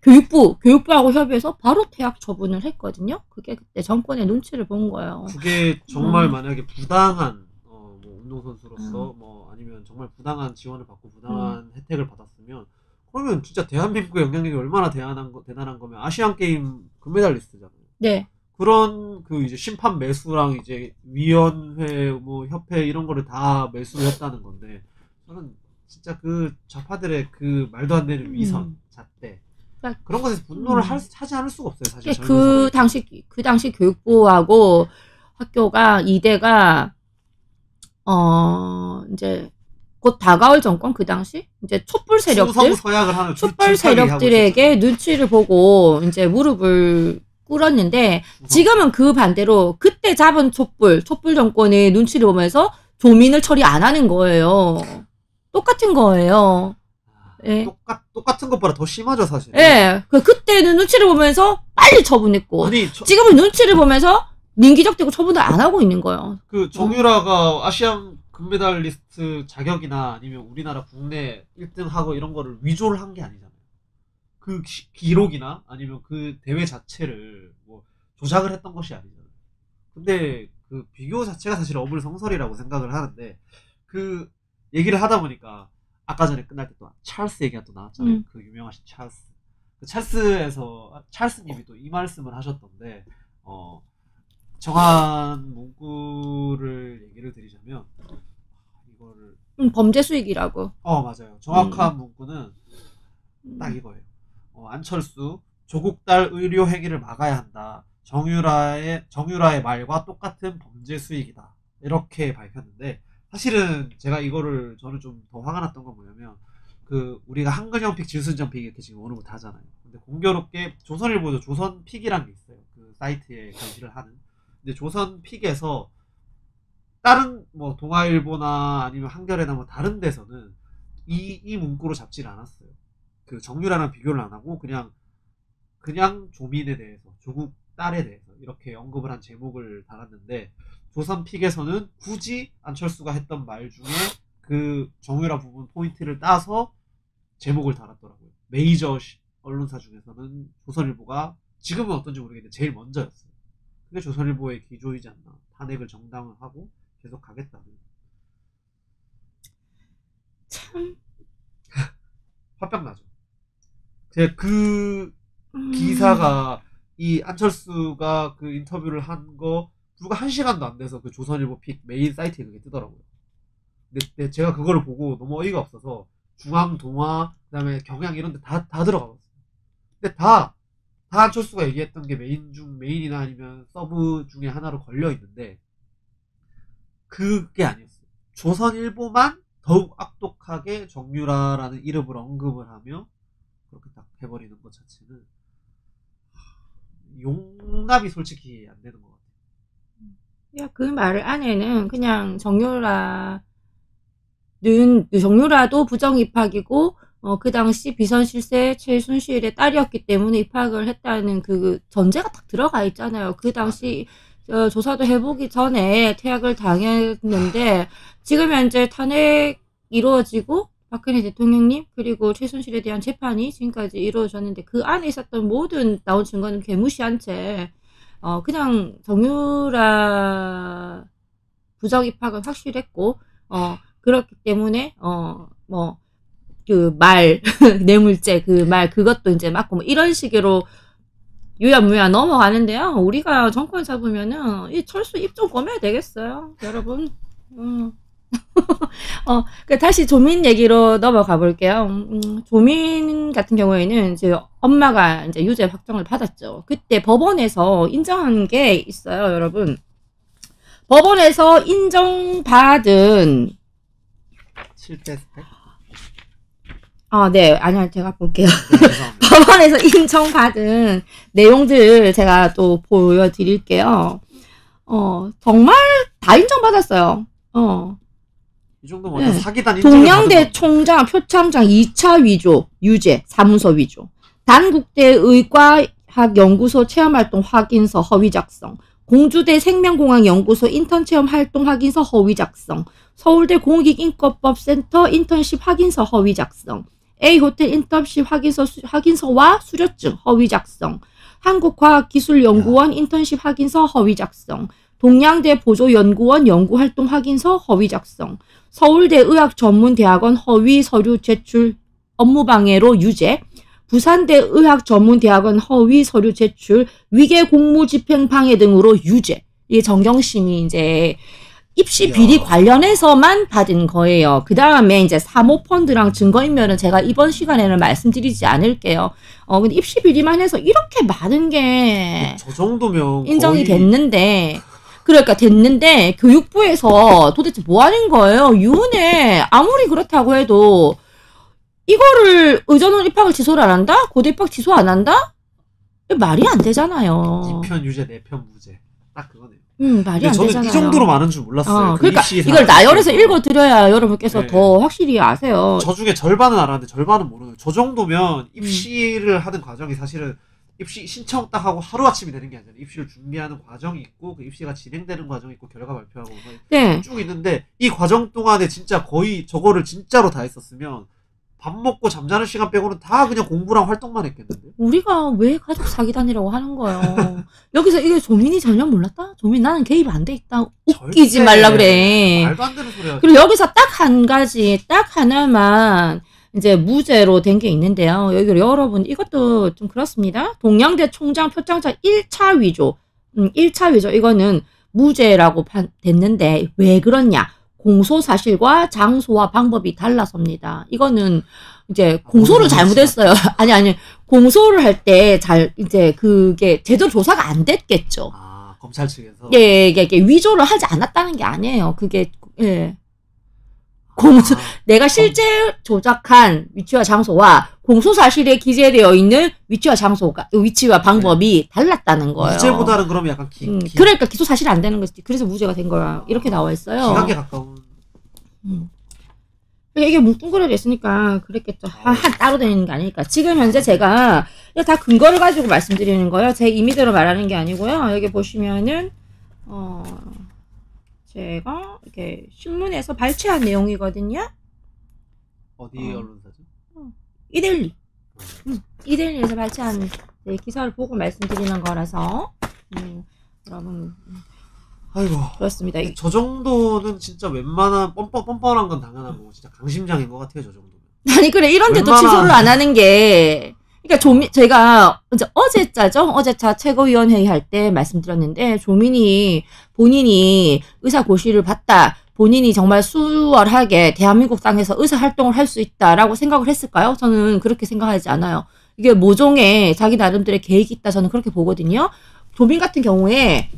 교육부하고 협의해서 바로 퇴학 처분을 했거든요. 그게 그때 정권의 눈치를 본 거예요. 그게 정말 만약에 부당한 뭐 운동선수로서 뭐 아니면 정말 부당한 지원을 받고 부당한 혜택을 받았으면 그러면 진짜 대한민국의 영향력이 얼마나 대단한 거면 아시안 게임 금메달리스트잖아요. 네. 그런 그 이제 심판 매수랑 이제 위원회 뭐 협회 이런 거를 다 매수를 했다는 건데 저는 진짜 그 좌파들의 그 말도 안 되는 위선, 잣대 그런 것에서 분노를 하지 않을 수가 없어요. 사실 그 당시 교육부하고 학교가 이대가 이제 곧 다가올 정권 그 당시 이제 촛불 세력들에게 눈치를 보고 이제 무릎을 꿇었는데 지금은 그 반대로 그때 잡은 촛불 정권의 눈치를 보면서 조민을 처리 안 하는 거예요. 똑같은 거예요. 네. 똑같은 것보다 더 심하죠, 사실. 네. 그때는 눈치를 보면서 빨리 처분했고, 지금은 눈치를 보면서 민기적대고 처분을 안 하고 있는 거예요. 그 정유라가 아시안 금메달리스트 자격이나 아니면 우리나라 국내 1등하고 이런 거를 위조를 한 게 아니잖아요. 그 기록이나 아니면 그 대회 자체를 뭐 조작을 했던 것이 아니잖아요. 근데 그 비교 자체가 사실 어불성설이라고 생각을 하는데 그 얘기를 하다 보니까 아까 전에 끝날 때 또 찰스 얘기가 또 나왔잖아요. 그 유명하신 찰스. 그 찰스님이 또 이 말씀을 하셨던데 정한 문구를 얘기를 드리자면 이거를 범죄 수익이라고. 맞아요. 정확한 문구는 딱 이거예요. 안철수 조국 딸 의료 행위를 막아야 한다. 정유라의 말과 똑같은 범죄 수익이다. 이렇게 밝혔는데 사실은 제가 이거를 저는 좀 더 화가 났던 건 뭐냐면 그 우리가 한근영픽, 질순정픽 이렇게 지금 어느 부터 하잖아요. 근데 공교롭게 조선일보도 조선픽이라는 게 있어요. 그 사이트에 게시를 하는. 근데 조선픽에서 다른 뭐 동아일보나 아니면 한겨레나 뭐 다른 데서는 이 문구로 잡지를 않았어요. 그 정유라랑 비교를 안 하고 그냥 조민에 대해서 조국 딸에 대해서 이렇게 언급을 한 제목을 달았는데 조선픽에서는 굳이 안철수가 했던 말 중에 그 정유라 부분 포인트를 따서 제목을 달았더라고요. 메이저 언론사 중에서는 조선일보가 지금은 어떤지 모르겠는데 제일 먼저였어요. 그게 조선일보의 기조이지 않나. 탄핵을 정당화하고 계속 가겠다는. 참. 화병 나죠. 그 기사가 이 안철수가 그 인터뷰를 한 거 불과 1시간도 안 돼서 그 조선일보 픽 메인 사이트에 그게 뜨더라고요. 근데 제가 그거를 보고 너무 어이가 없어서 중앙, 동아, 그다음에 경향 이런 데 다 들어가 봤어요. 근데 다 안철수가 얘기했던 게 메인이나 아니면 서브 중에 하나로 걸려 있는데 그게 아니었어요. 조선일보만 더욱 악독하게 정유라라는 이름을 언급을 하며 그렇게 딱 해버리는 것 자체는 용납이 솔직히 안 되는 것 같아요. 야, 그 말 안에는 그냥 정유라도 부정 입학이고 그 당시 비선실세 최순실의 딸이었기 때문에 입학을 했다는 그 전제가 딱 들어가 있잖아요. 그 당시 조사도 해보기 전에 퇴학을 당했는데 지금 현재 탄핵 이루어지고 박근혜 대통령님 그리고 최순실에 대한 재판이 지금까지 이루어졌는데 그 안에 있었던 모든 나온 증거는 개무시한 채 그냥 정유라 부정 입학은 확실했고 그렇기 때문에 그 말 뇌물죄 그 말 그것도 이제 맞고 뭐 이런 식으로 유야무야 넘어가는데요. 우리가 정권 잡으면은 이 철수 입 좀 꼬매야 되겠어요, 여러분. 다시 조민 얘기로 넘어가 볼게요. 조민 같은 경우에는 이제 엄마가 이제 유죄 확정을 받았죠. 그때 법원에서 인정한 게 있어요, 여러분. 법원에서 인정받은 7대 스펙? 네, 아니요, 제가 볼게요. 네, 법원에서 인정받은 내용들 제가 또 보여드릴게요. 정말 다 인정받았어요. 이 정도면 네. 사기단 인정을 동양대 총장, 표창장 2차 위조, 유죄, 사문서 위조. 단국대 의과학연구소 체험활동 확인서 허위 작성. 공주대 생명공학연구소 인턴체험 활동 확인서 허위 작성. 서울대 공익인권법센터 인턴십 확인서 허위 작성. A호텔 인턴십 확인서와 수료증 허위 작성. 한국과학기술연구원 인턴십 확인서 허위 작성. 동양대 보조연구원 연구활동 확인서 허위 작성. 서울대 의학전문대학원 허위 서류 제출 업무방해로 유죄. 부산대 의학전문대학원 허위 서류 제출 위계 공무집행방해 등으로 유죄. 이게 정경심이 이제 입시 비리 관련해서만 받은 거예요. 그 다음에 이제 사모펀드랑 증거인멸은 제가 이번 시간에는 말씀드리지 않을게요. 근데 입시 비리만 해서 이렇게 많은 게 저 정도면 인정이 거의... 됐는데 됐는데 교육부에서 도대체 뭐 하는 거예요? 유은혜 아무리 그렇다고 해도 이거를 의전원 입학을 취소를 안 한다? 고대 입학 취소 안 한다? 말이 안 되잖아요. 2편 유죄, 4편 무죄. 딱 그거네요. 말이 안 저는 되잖아요. 이 정도로 많은 줄 몰랐어요. 그러니까 이걸 나열해서 읽어드려야 여러분께서 네. 더 확실히 아세요. 저 중에 절반은 알았는데 절반은 모르는. 저 정도면 입시를 하는 과정이 사실은 입시 신청 딱 하고 하루아침이 되는 게 아니잖아요. 입시를 준비하는 과정이 있고 그 입시가 진행되는 과정이 있고 결과 발표하고 네. 쭉 있는데 이 과정 동안에 진짜 거의 저거를 진짜로 다 했었으면 밥 먹고 잠자는 시간 빼고는 다 그냥 공부랑 활동만 했겠는데? 우리가 왜 가족 사기단이라고 하는 거예요? 여기서 이게 조민이 전혀 몰랐다? 조민 나는 개입 안 돼 있다. 웃기지 말라 그래. 말도 안 되는 소리야. 그리고 여기서 딱 한 가지, 딱 하나만 이제 무죄로 된 게 있는데요. 여기 여러분 이것도 좀 그렇습니다. 동양대 총장 표창장 1차 위조. 1차 위조 이거는 무죄라고 됐는데 왜 그렇냐? 공소 사실과 장소와 방법이 달라서입니다. 이거는 이제 공소를 잘못했어요. 아니 공소를 할 때 이제 그게 제대로 조사가 안 됐겠죠. 검찰 측에서 이게 위조를 하지 않았다는 게 아니에요. 그게 내가 실제 조작한 위치와 장소와 공소 사실에 기재되어 있는 위치와 장소가 위치와 방법이 달랐다는 거예요. 무죄보다는 그러면 약간 그러니까 기소 사실이 안 되는 거지. 그래서 무죄가 된 거야. 이렇게 나와 있어요. 기각에 가까운. 이게 뭉뚱그려 있으니까 그랬겠죠. 따로 되는 게 아니니까. 지금 현재 제가 다 근거를 가지고 말씀드리는 거예요. 제 임의대로 말하는 게 아니고요. 여기 보시면은 제가 이렇게 신문에서 발췌한 내용이거든요. 어디 언론사죠? 이데일리. 이데일리에서 발췌한 네, 기사를 보고 말씀드리는 거라서 여러분 아이고. 그렇습니다. 저 정도는 진짜 웬만한 뻔뻔한 건 당연한 거고 진짜 강심장인 것 같아요. 저 정도면. 아니 그래 이런데도 웬만한- 취소를 안 하는 게 그러니까 제가 이제 어제자 최고위원회의 할 때 말씀드렸는데 조민이 본인이 의사고시를 받다 본인이 정말 수월하게 대한민국 땅에서 의사 활동을 할 수 있다라고 생각을 했을까요? 저는 그렇게 생각하지 않아요. 이게 모종의 자기 나름대로의 계획이 있다 저는 그렇게 보거든요. 조민 같은 경우에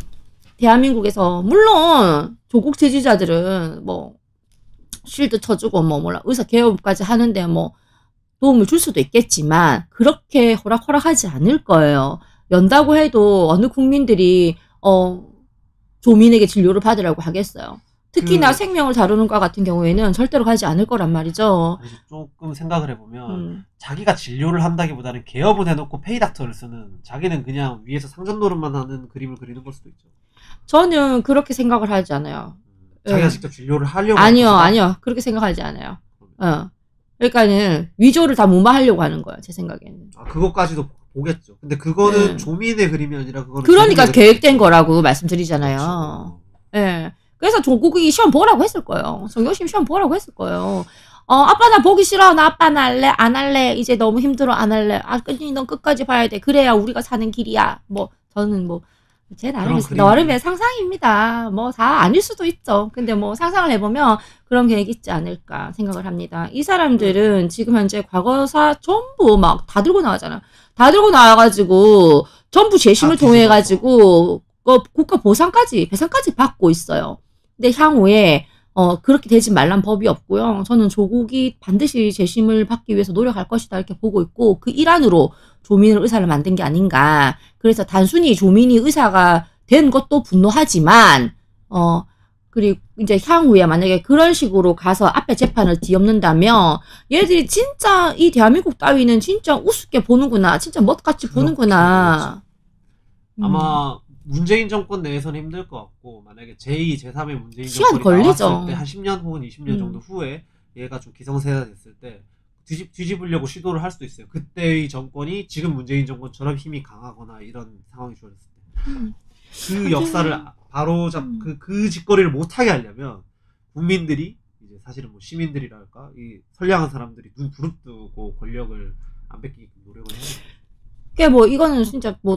대한민국에서 물론 조국 지지자들은 뭐 쉴드 쳐주고 뭐 몰라 의사 개업까지 하는데 뭐 도움을 줄 수도 있겠지만 그렇게 호락호락하지 않을 거예요. 연다고 해도 어느 국민들이 조민에게 진료를 받으라고 하겠어요. 특히나 생명을 다루는 과 같은 경우에는 절대로 가지 않을 거란 말이죠. 조금 생각을 해보면 자기가 진료를 한다기보다는 개업은 해놓고 페이닥터를 쓰는 자기는 그냥 위에서 상전 노릇만 하는 그림을 그리는 걸 수도 있죠. 저는 그렇게 생각을 하지 않아요. 자기가 직접 진료를 하려고 아니요. 그렇게 생각하지 않아요. 그러니까는 위조를 다 무마하려고 하는 거예요. 제 생각에는. 그것까지도 보겠죠. 근데 그거는 조민의 그림이 아니라 그거는 그러니까 계획된 거라고 말씀드리잖아요. 예. 그래서 조국이 시험 보라고 했을 거예요. 정교심 시험 보라고 했을 거예요. 아빠 나 보기 싫어. 나 아빠 나 할래. 안 할래. 이제 너무 힘들어. 안 할래. 넌 끝까지 봐야 돼. 그래야 우리가 사는 길이야. 뭐 저는 뭐 제 나름의 상상입니다. 뭐 다 아닐 수도 있죠. 근데 뭐 상상을 해보면 그런 계획이 있지 않을까 생각을 합니다. 이 사람들은 지금 현재 과거사 전부 막 다 들고 나가잖아. 다 들고 나와가지고 전부 재심을 통해가지고 국가 보상까지 배상까지 받고 있어요. 근데 향후에 그렇게 되지 말란 법이 없고요. 저는 조국이 반드시 재심을 받기 위해서 노력할 것이다 이렇게 보고 있고 그 일환으로 조민을 의사를 만든 게 아닌가. 그래서 단순히 조민이 의사가 된 것도 분노하지만 그리고 이제 향후에 만약에 그런 식으로 가서 앞에 재판을 뒤엎는다면 얘들이 진짜 이 대한민국 따위는 진짜 우습게 보는구나. 진짜 멋같이 보는구나. 아마 문재인 정권 내에서는 힘들 것 같고 만약에 제2, 제3의 문재인 시간 정권이 걸리죠. 나왔을 때 한 10년 혹은 20년 정도 후에 얘가 좀 기성세대가 됐을 때 뒤집으려고 시도를 할 수도 있어요. 그때의 정권이 지금 문재인 정권처럼 힘이 강하거나 이런 상황이 주어졌을 때 그 역사를 바로 그 짓거리를 못하게 하려면 국민들이 이제 사실은 뭐 시민들이랄까 이 선량한 사람들이 눈 부릅뜨고 권력을 안 뺏기게끔 노력을 해야 돼요. 그게 뭐 이거는 진짜 뭐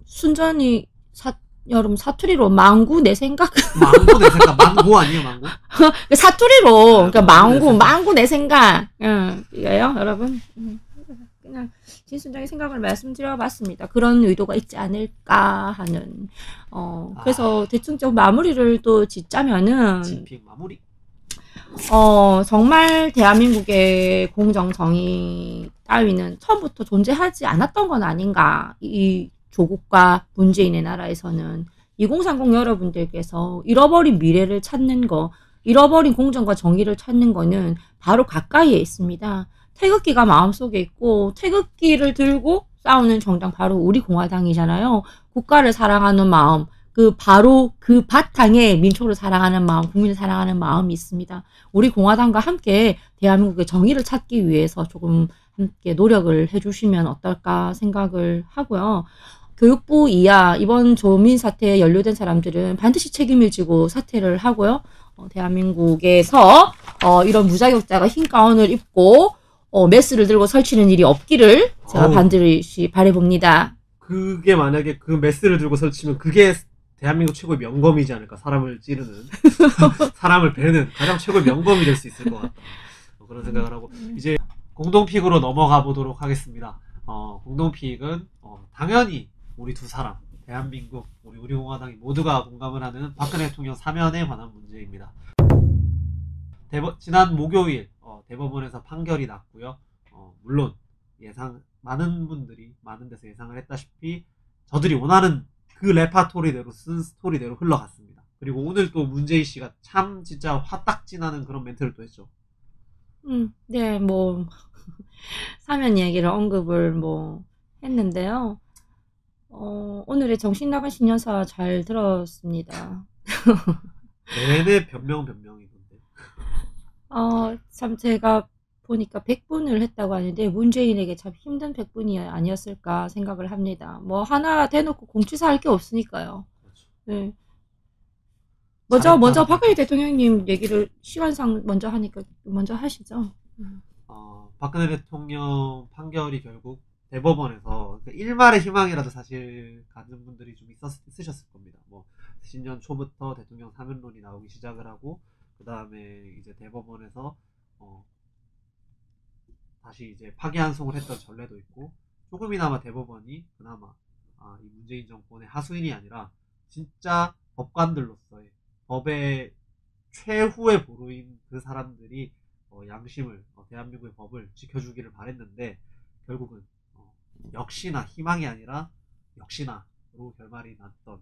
순전히 여러분 사투리로 망구 내 생각 망고 내 생각 망고 아니에요 망고? 사투리로 그러니까 망구 내 생각 이거요 여러분 그냥 진순정의 생각을 말씀드려봤습니다. 그런 의도가 있지 않을까 하는 그래서 대충 좀 마무리를 또 짓자면은 진핑 마무리 정말 대한민국의 공정 정의 따위는 처음부터 존재하지 않았던 건 아닌가. 이 조국과 문재인의 나라에서는 2030 여러분들께서 잃어버린 미래를 찾는 거, 잃어버린 공정과 정의를 찾는 거는 바로 가까이에 있습니다. 태극기가 마음속에 있고 태극기를 들고 싸우는 정당 바로 우리 공화당이잖아요. 국가를 사랑하는 마음, 바로 그 바탕에 민초를 사랑하는 마음, 국민을 사랑하는 마음이 있습니다. 우리 공화당과 함께 대한민국의 정의를 찾기 위해서 조금 함께 노력을 해주시면 어떨까 생각을 하고요. 교육부 이하 이번 조민 사태에 연루된 사람들은 반드시 책임을 지고 사퇴를 하고요. 대한민국에서 이런 무자격자가 흰 가운을 입고 메스를 들고 설치는 일이 없기를 제가 반드시 바라봅니다. 그게 만약에 그 메스를 들고 설치면 그게 대한민국 최고의 명검이지 않을까. 사람을 찌르는 사람을 베는 가장 최고의 명검이 될 수 있을 것 같다. 그런 생각을 하고 이제 공동픽으로 넘어가 보도록 하겠습니다. 공동픽은 당연히 우리 두 사람 대한민국 우리 공화당이 모두가 공감을 하는 박근혜 대통령 사면에 관한 문제입니다. 지난 목요일 대법원에서 판결이 났고요. 물론 많은 분들이 많은 데서 예상을 했다시피 저들이 원하는 그 레파토리대로 쓴 스토리대로 흘러갔습니다. 그리고 오늘 또 문재인 씨가 참 진짜 화딱지나는 그런 멘트를 또 했죠. 네, 뭐 사면 얘기를 언급을 뭐 했는데요. 오늘의 정신 나간 신년사 잘 들었습니다. 내내 변명이던데. 참 제가 보니까 100분을 했다고 하는데 문재인에게 참 힘든 100분이 아니었을까 생각을 합니다. 뭐 하나 대놓고 공치사 할 게 없으니까요. 그렇죠. 네. 잘했다 먼저 하는 박근혜 거죠. 대통령님 얘기를 시간상 먼저 하니까 먼저 하시죠. 박근혜 대통령 판결이 결국 대법원에서 일말의 희망이라도 사실 갖는 분들이 좀 있으셨을 겁니다. 뭐 신년 초부터 대통령 사면론이 나오기 시작을 하고 그 다음에 이제 대법원에서 다시 이제 파기환송을 했던 전례도 있고 조금이나마 대법원이 그나마 이 문재인 정권의 하수인이 아니라 진짜 법관들로서의 법의 최후의 보루인 그 사람들이 양심을 대한민국의 법을 지켜주기를 바랬는데 결국은 역시나 희망이 아니라 역시나로 결말이 났던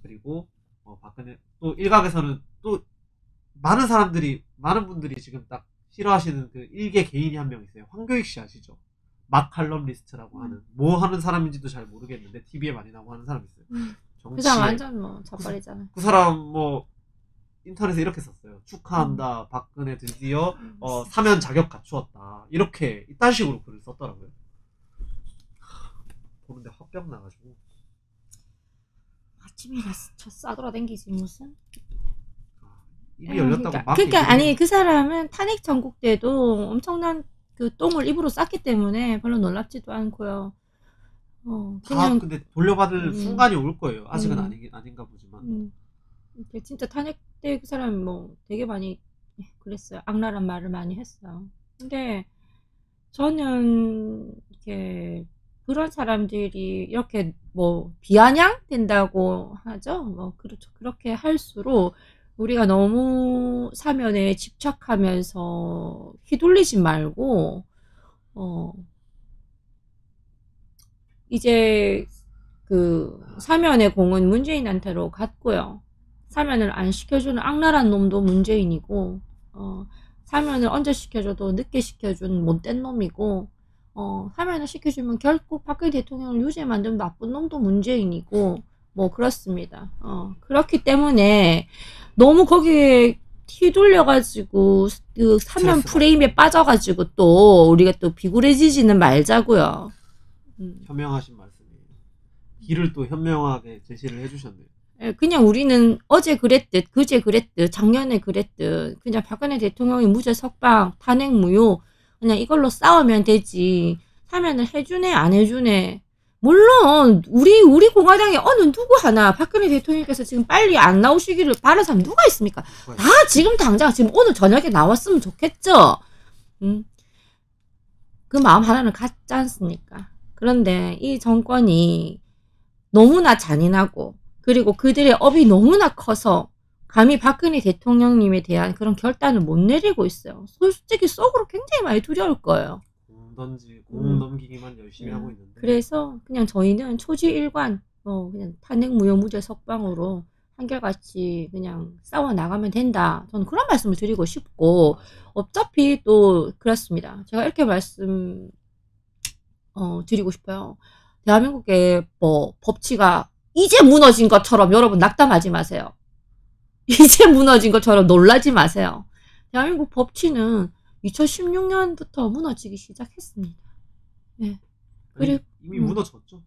그리고 박근혜 또 일각에서는 또 많은 분들이 지금 딱 싫어하시는 그 일개 개인이 한 명 있어요. 황교익 씨 아시죠? 막칼럼리스트라고 하는 뭐 하는 사람인지도 잘 모르겠는데 TV에 많이 나오고 하는 사람 있어요. 그 사람 정치에 완전 뭐 자빨이잖아. 그 사람 뭐 인터넷에 이렇게 썼어요. 축하한다. 박근혜 드디어 사면 자격 갖추었다. 이렇게 이딴 식으로 글을 썼더라고요. 보는데 화병 나가지고 아침이나 저 싸돌아댕기지 무슨. 입이 열렸다고 막 그러니까 아니 그 사람은 탄핵 전국 때도 엄청난 그 똥을 입으로 쌌기 때문에 별로 놀랍지도 않고요. 다 근데 돌려받을 순간이 올 거예요. 아직은 아닌가 보지만. 진짜 탄핵 때 그 사람 뭐 되게 많이 그랬어요. 악랄한 말을 많이 했어요. 근데 저는 이렇게 그런 사람들이 이렇게 뭐 비아냥 된다고 하죠. 뭐 그렇죠. 그렇게 할수록 우리가 너무 사면에 집착하면서 휘둘리지 말고 이제 그 사면의 공은 문재인한테로 갔고요. 사면을 안 시켜주는 악랄한 놈도 문재인이고 사면을 언제 시켜줘도 늦게 시켜준 못된 놈이고 사면을 시켜주면 결국 박근혜 대통령을 유죄 만든 나쁜 놈도 문재인이고 뭐 그렇습니다. 그렇기 때문에 너무 거기에 휘둘려가지고 그 사면 프레임에 빠져가지고 또 우리가 또 비굴해지지는 말자고요. 현명하신 말씀이에요. 길을 또 현명하게 제시를 해주셨네요. 그냥 우리는 어제 그랬듯 그제 그랬듯 작년에 그랬듯 그냥 박근혜 대통령이 무죄 석방 탄핵 무효 그냥 이걸로 싸우면 되지. 사면을 해주네 안 해주네. 물론 우리 공화당에 어느 누구 하나 박근혜 대통령께서 지금 빨리 안 나오시기를 바라는 사람 누가 있습니까? 다 지금 당장 지금 오늘 저녁에 나왔으면 좋겠죠. 그 마음 하나는 같지 않습니까? 그런데 이 정권이 너무나 잔인하고 그리고 그들의 업이 너무나 커서 감히 박근혜 대통령님에 대한 그런 결단을 못 내리고 있어요. 솔직히 속으로 굉장히 많이 두려울 거예요. 공 넘기기만 열심히 하고 있는데. 그래서 그냥 저희는 초지일관 그냥 탄핵 무효 무죄 석방으로 한결같이 그냥 싸워 나가면 된다. 저는 그런 말씀을 드리고 싶고 어차피 또 그렇습니다. 제가 이렇게 말씀 드리고 싶어요. 대한민국의 뭐 법치가 이제 무너진 것처럼 여러분 낙담하지 마세요. 이제 무너진 것처럼 놀라지 마세요. 대한민국 법치는 2016년부터 무너지기 시작했습니다. 네. 그리고 이미 무너졌죠.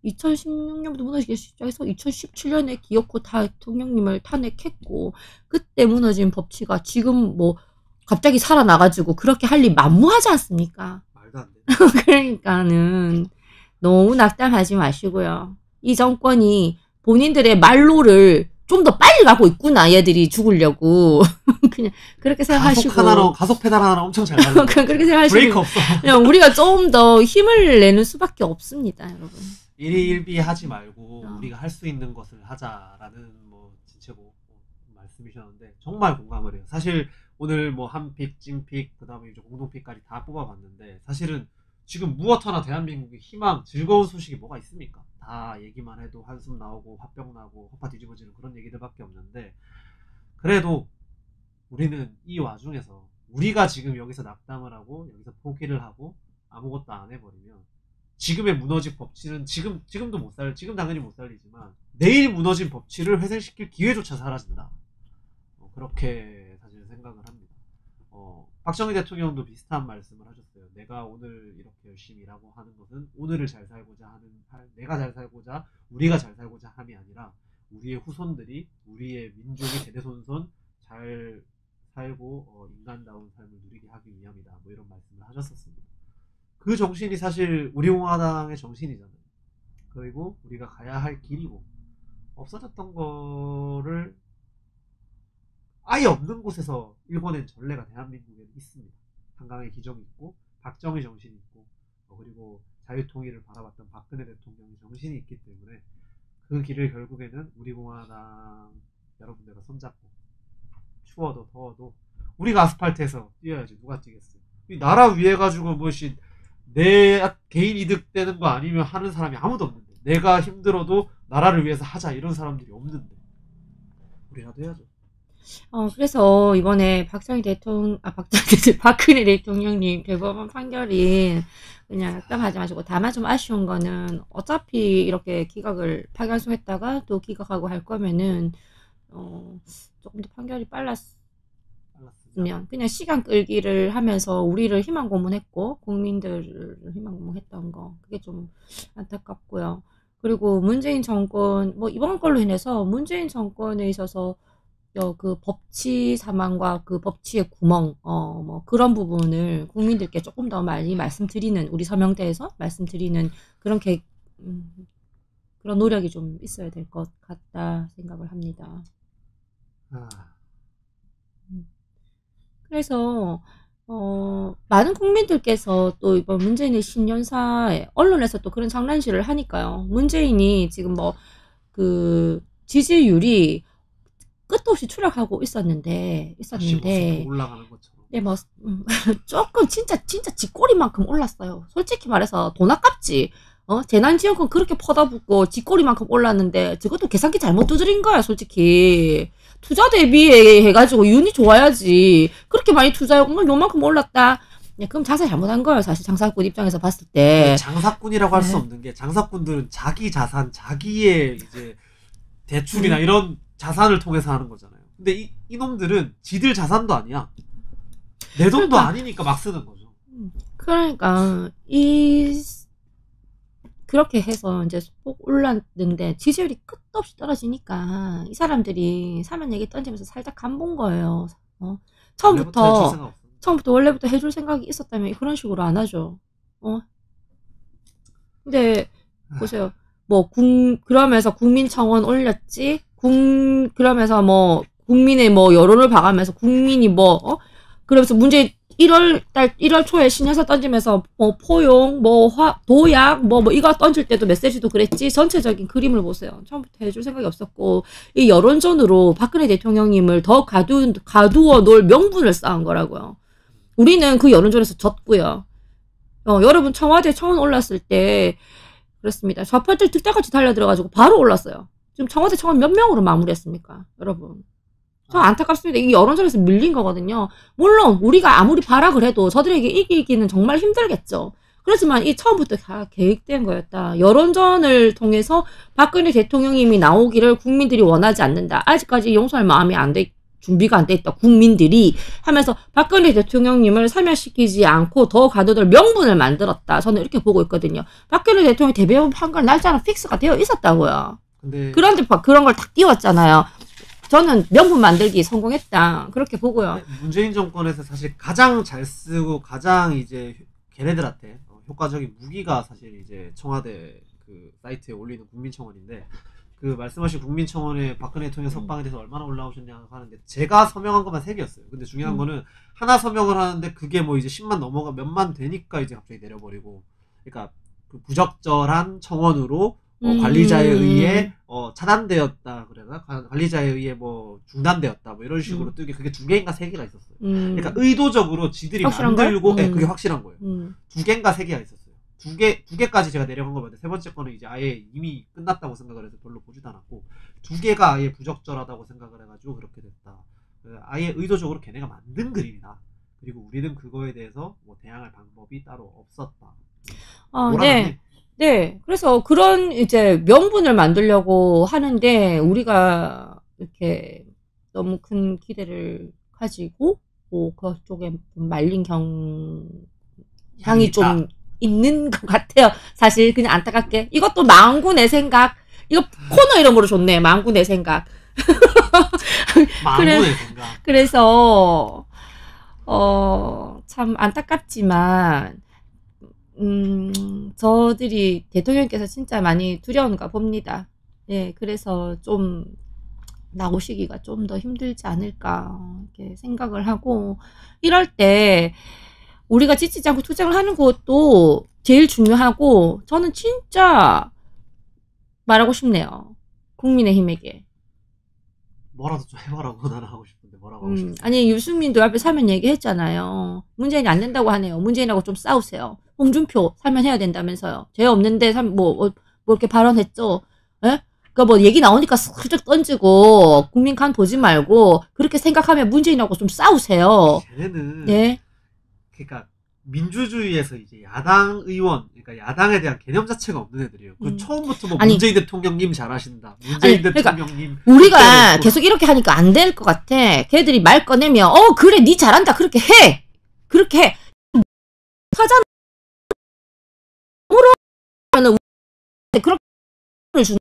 2016년부터 무너지기 시작해서 2017년에 기어코 대통령님을 탄핵했고 그때 무너진 법치가 지금 뭐 갑자기 살아나가지고 그렇게 할 일 만무하지 않습니까? 말도 안 돼. 그러니까는 너무 낙담하지 마시고요. 이 정권이 본인들의 말로를 좀 더 빨리 가고 있구나. 얘들이 죽으려고. 그냥 그렇게 생각하시고. 가속 페달 하나 엄청 잘 가는 그렇게 생각하시고. 브레이크 없어. 그냥 우리가 좀 더 힘을 내는 수밖에 없습니다, 여러분. 일희일비 하지 말고 우리가 할 수 있는 것을 하자라는 뭐 진짜고 말씀이셨는데 정말 공감을 해요. 사실 오늘 뭐 한픽, 찐픽, 그다음에 이제 공동픽까지 다 뽑아봤는데 사실은 지금 무엇 하나 대한민국의 희망, 즐거운 소식이 뭐가 있습니까? 다 얘기만 해도 한숨 나오고 화병 나고 허파 뒤집어지는 그런 얘기들밖에 없는데 그래도 우리는 이 와중에서 우리가 지금 여기서 낙담을 하고 여기서 포기를 하고 아무것도 안 해버리면 지금의 무너진 법치는 지금도 못 지금 당연히 못 살리지만 내일 무너진 법치를 회생시킬 기회조차 사라진다. 그렇게 사실 생각을 합니다. 박정희 대통령도 비슷한 말씀을 하셨어요. 내가 오늘 이렇게 열심히 일하고 하는 것은 오늘을 잘 살고자 내가 잘 살고자, 우리가 잘 살고자 함이 아니라 우리의 후손들이, 우리의 민족이 대대손손 잘 살고 인간다운 삶을 누리게 하기 위함이다. 뭐 이런 말씀을 하셨었습니다. 그 정신이 사실 우리 공화당의 정신이잖아요. 그리고 우리가 가야 할 길이고, 없어졌던 거를 아예 없는 곳에서 일궈낸 전례가 대한민국에는 있습니다. 한강의 기적이 있고, 박정희 정신이 있고, 그리고 자유통일을 바라봤던 박근혜 대통령의 정신이 있기 때문에 그 길을 결국에는 우리 공화당 여러분들과 손잡고, 추워도 더워도 우리가 아스팔트에서 뛰어야지. 누가 뛰겠어요? 이 나라 위해 가지고 내 개인 이득 되는 거 아니면 하는 사람이 아무도 없는데, 내가 힘들어도 나라를 위해서 하자 이런 사람들이 없는데 우리라도 해야죠. 그래서 이번에 박근혜 대통령님 대법원 판결이 그냥 낙담하지 마시고, 다만 좀 아쉬운 거는 어차피 이렇게 기각을 파기환송했다가 또 기각하고 할 거면은 조금 더 판결이 빨랐으면, 그냥 시간 끌기를 하면서 우리를 희망 고문했고 국민들을 희망 고문했던 거, 그게 좀 안타깝고요. 그리고 문재인 정권, 뭐 이번 걸로 인해서 문재인 정권에 있어서 그 법치 사망과 그 법치의 구멍, 뭐 그런 부분을 국민들께 조금 더 많이 말씀드리는, 우리 서명대에서 말씀드리는 그런 그런 노력이 좀 있어야 될 것 같다 생각을 합니다. 그래서 많은 국민들께서 또 이번 문재인의 신년사에 언론에서 또 그런 장난질을 하니까요. 문재인이 지금 뭐 그 지지율이 끝도 없이 추락하고 있었는데, 올라가는 것처럼. 네, 뭐 조금 진짜 쥐꼬리만큼 올랐어요. 솔직히 말해서 돈 아깝지. 재난지원금 그렇게 퍼다붓고 쥐꼬리만큼 올랐는데 저것도 계산기 잘못 두드린 거야, 솔직히. 투자 대비해 해가지고 운이 좋아야지. 그렇게 많이 투자하고 요만큼 올랐다. 네, 그럼 장사 잘못한 거예요, 사실 장사꾼 입장에서 봤을 때. 장사꾼이라고 할 수 없는 게, 장사꾼들은 자기 자산, 자기의 이제 대출이나 이런 자산을 통해서 하는 거잖아요. 근데 이놈들은 지들 자산도 아니야. 내 돈도 아니니까 막 쓰는 거죠. 그러니까 그렇게 해서 이제 소폭 올랐는데 지지율이 끝도 없이 떨어지니까 이 사람들이 사면 얘기 던지면서 살짝 간본 거예요. 처음부터 원래부터 해줄 생각이 있었다면 그런 식으로 안 하죠. 근데 보세요. 뭐 그러면서 국민청원 올렸지. 그러면서 뭐 국민의 뭐 여론을 봐가면서 국민이 그러면서 문제 1월 초에 신년사 던지면서 뭐 포용, 뭐 도약, 뭐 이거 던질 때도 메시지도 그랬지. 전체적인 그림을 보세요. 처음부터 해줄 생각이 없었고, 이 여론전으로 박근혜 대통령님을 더 가두어 놓을 명분을 쌓은 거라고요. 우리는 그 여론전에서 졌고요. 여러분 청와대 청원 올랐을 때 그렇습니다. 좌파들 득달같이 달려들어가지고 바로 올랐어요. 지금 청와대 청원 몇 명으로 마무리했습니까, 여러분? 저 안타깝습니다. 이 여론전에서 밀린 거거든요. 물론 우리가 아무리 발악을 해도 저들에게 이기기는 정말 힘들겠죠. 그렇지만 이 처음부터 다 계획된 거였다. 여론전을 통해서 박근혜 대통령님이 나오기를 국민들이 원하지 않는다. 아직까지 용서할 마음이 준비가 안 돼 있다. 국민들이 하면서 박근혜 대통령님을 사면시키지 않고 더 가둬둘 명분을 만들었다. 저는 이렇게 보고 있거든요. 박근혜 대통령 대법원 판결 날짜는 픽스가 되어 있었다고요. 그런데 그런 걸 딱 띄웠잖아요. 저는 명분 만들기 성공했다, 그렇게 보고요. 문재인 정권에서 사실 가장 잘 쓰고 가장 이제 걔네들한테 효과적인 무기가 사실 이제 청와대 그 사이트에 올리는 국민청원인데, 그 말씀하신 국민청원에 박근혜 대통령 석방에 대해서 얼마나 올라오셨냐 하는데, 제가 서명한 것만 3개였어요. 근데 중요한 거는 하나 서명을 하는데 그게 뭐 이제 10만 넘어가 몇만 되니까 이제 갑자기 내려버리고, 그러니까 그 부적절한 청원으로 관리자에 의해 차단되었다 그래나 관리자에 의해 뭐 중단되었다 뭐 이런 식으로 뜨게, 그게 2개인가 3개가 있었어요. 그러니까 의도적으로 지들이 만들고, 그게 확실한 거예요. 2개인가 3개가 있었어요. 2개까지 제가 내려간 거 봤는데, 3번째 거는 이제 아예 이미 끝났다고 생각을 해서 별로 보지도 않았고, 2개가 아예 부적절하다고 생각을 해가지고 그렇게 됐다. 아예 의도적으로 걔네가 만든 그림이다. 그리고 우리는 그거에 대해서 뭐 대항할 방법이 따로 없었다. 네. 그래서 그런 이제 명분을 만들려고 하는데, 우리가 이렇게 너무 큰 기대를 가지고 있고 그쪽에 좀 말린 향이 향이 좀 있는 것 같아요. 사실 그냥 안타깝게 이것도 망구 내 생각 이거 코너 이름으로 좋네. 망구 내 생각. 망군의 생각. 그래서 참 안타깝지만 저들이 대통령께서 진짜 많이 두려운가 봅니다. 예, 그래서 좀 나오시기가 좀 더 힘들지 않을까 이렇게 생각을 하고 이럴 때 우리가 지치지 않고 투쟁을 하는 것도 제일 중요하고 저는 진짜 말하고 싶네요. 국민의힘에게. 뭐라도 좀 해봐라고 나는 하고 싶은데 뭐라고 하고 싶은데. 아니 유승민도 앞에 사면 얘기했잖아요. 문재인이 안 된다고 하네요. 문재인하고 좀 싸우세요. 홍준표 사면 해야 된다면서요. 죄 없는데 뭐 이렇게 발언했죠. 예? 그러니까 뭐 얘기 나오니까 슬쩍 던지고 국민 간 보지 말고 그렇게 생각하면 문재인하고 좀 싸우세요. 쟤네는 네. 그러니까 민주주의에서 이제 야당 의원, 그러니까 야당에 대한 개념 자체가 없는 애들이에요. 그 처음부터 뭐 아니, 문재인 대통령님 잘하신다. 문재인 그러니까 대통령님. 우리가 계속 이렇게 하니까 안 될 것 같아. 걔들이 말 꺼내면 그래 니 잘한다 그렇게 해. 그렇게 해. 하잖아. 그러면은 그렇게 주는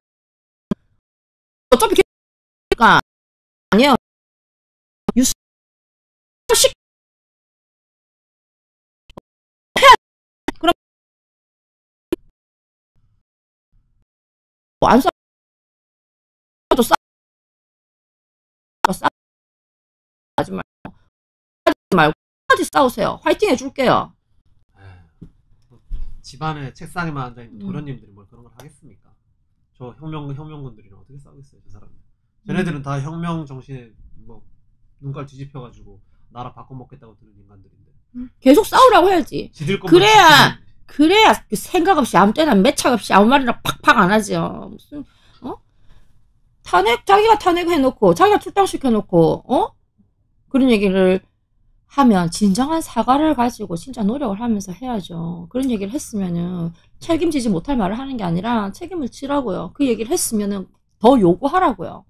어차피 걔가 아니야. 유식 그럼 안 싸도 싸지 말고 까지 싸우세요. 화이팅 해줄게요. 집안에 책상에만 앉아있는 도련님들이 뭘 그런 걸 하겠습니까? 저 혁명군들이랑 어떻게 싸우겠어요, 저 사람들. 쟤네들은 다 혁명 정신에 뭐 눈깔 뒤집혀가지고 나라 바꿔먹겠다고 드는 인간들인데. 계속 싸우라고 해야지. 그래야 그 생각 없이 아무 때나 매착 없이 아무 말이나 팍팍 안 하죠. 무슨 자기가 탄핵해놓고 자기가 출당시켜놓고 그런 얘기를 하면 진정한 사과를 가지고 진짜 노력을 하면서 해야죠. 그런 얘기를 했으면은 책임지지 못할 말을 하는 게 아니라 책임을 지라고요. 그 얘기를 했으면은 더 요구하라고요.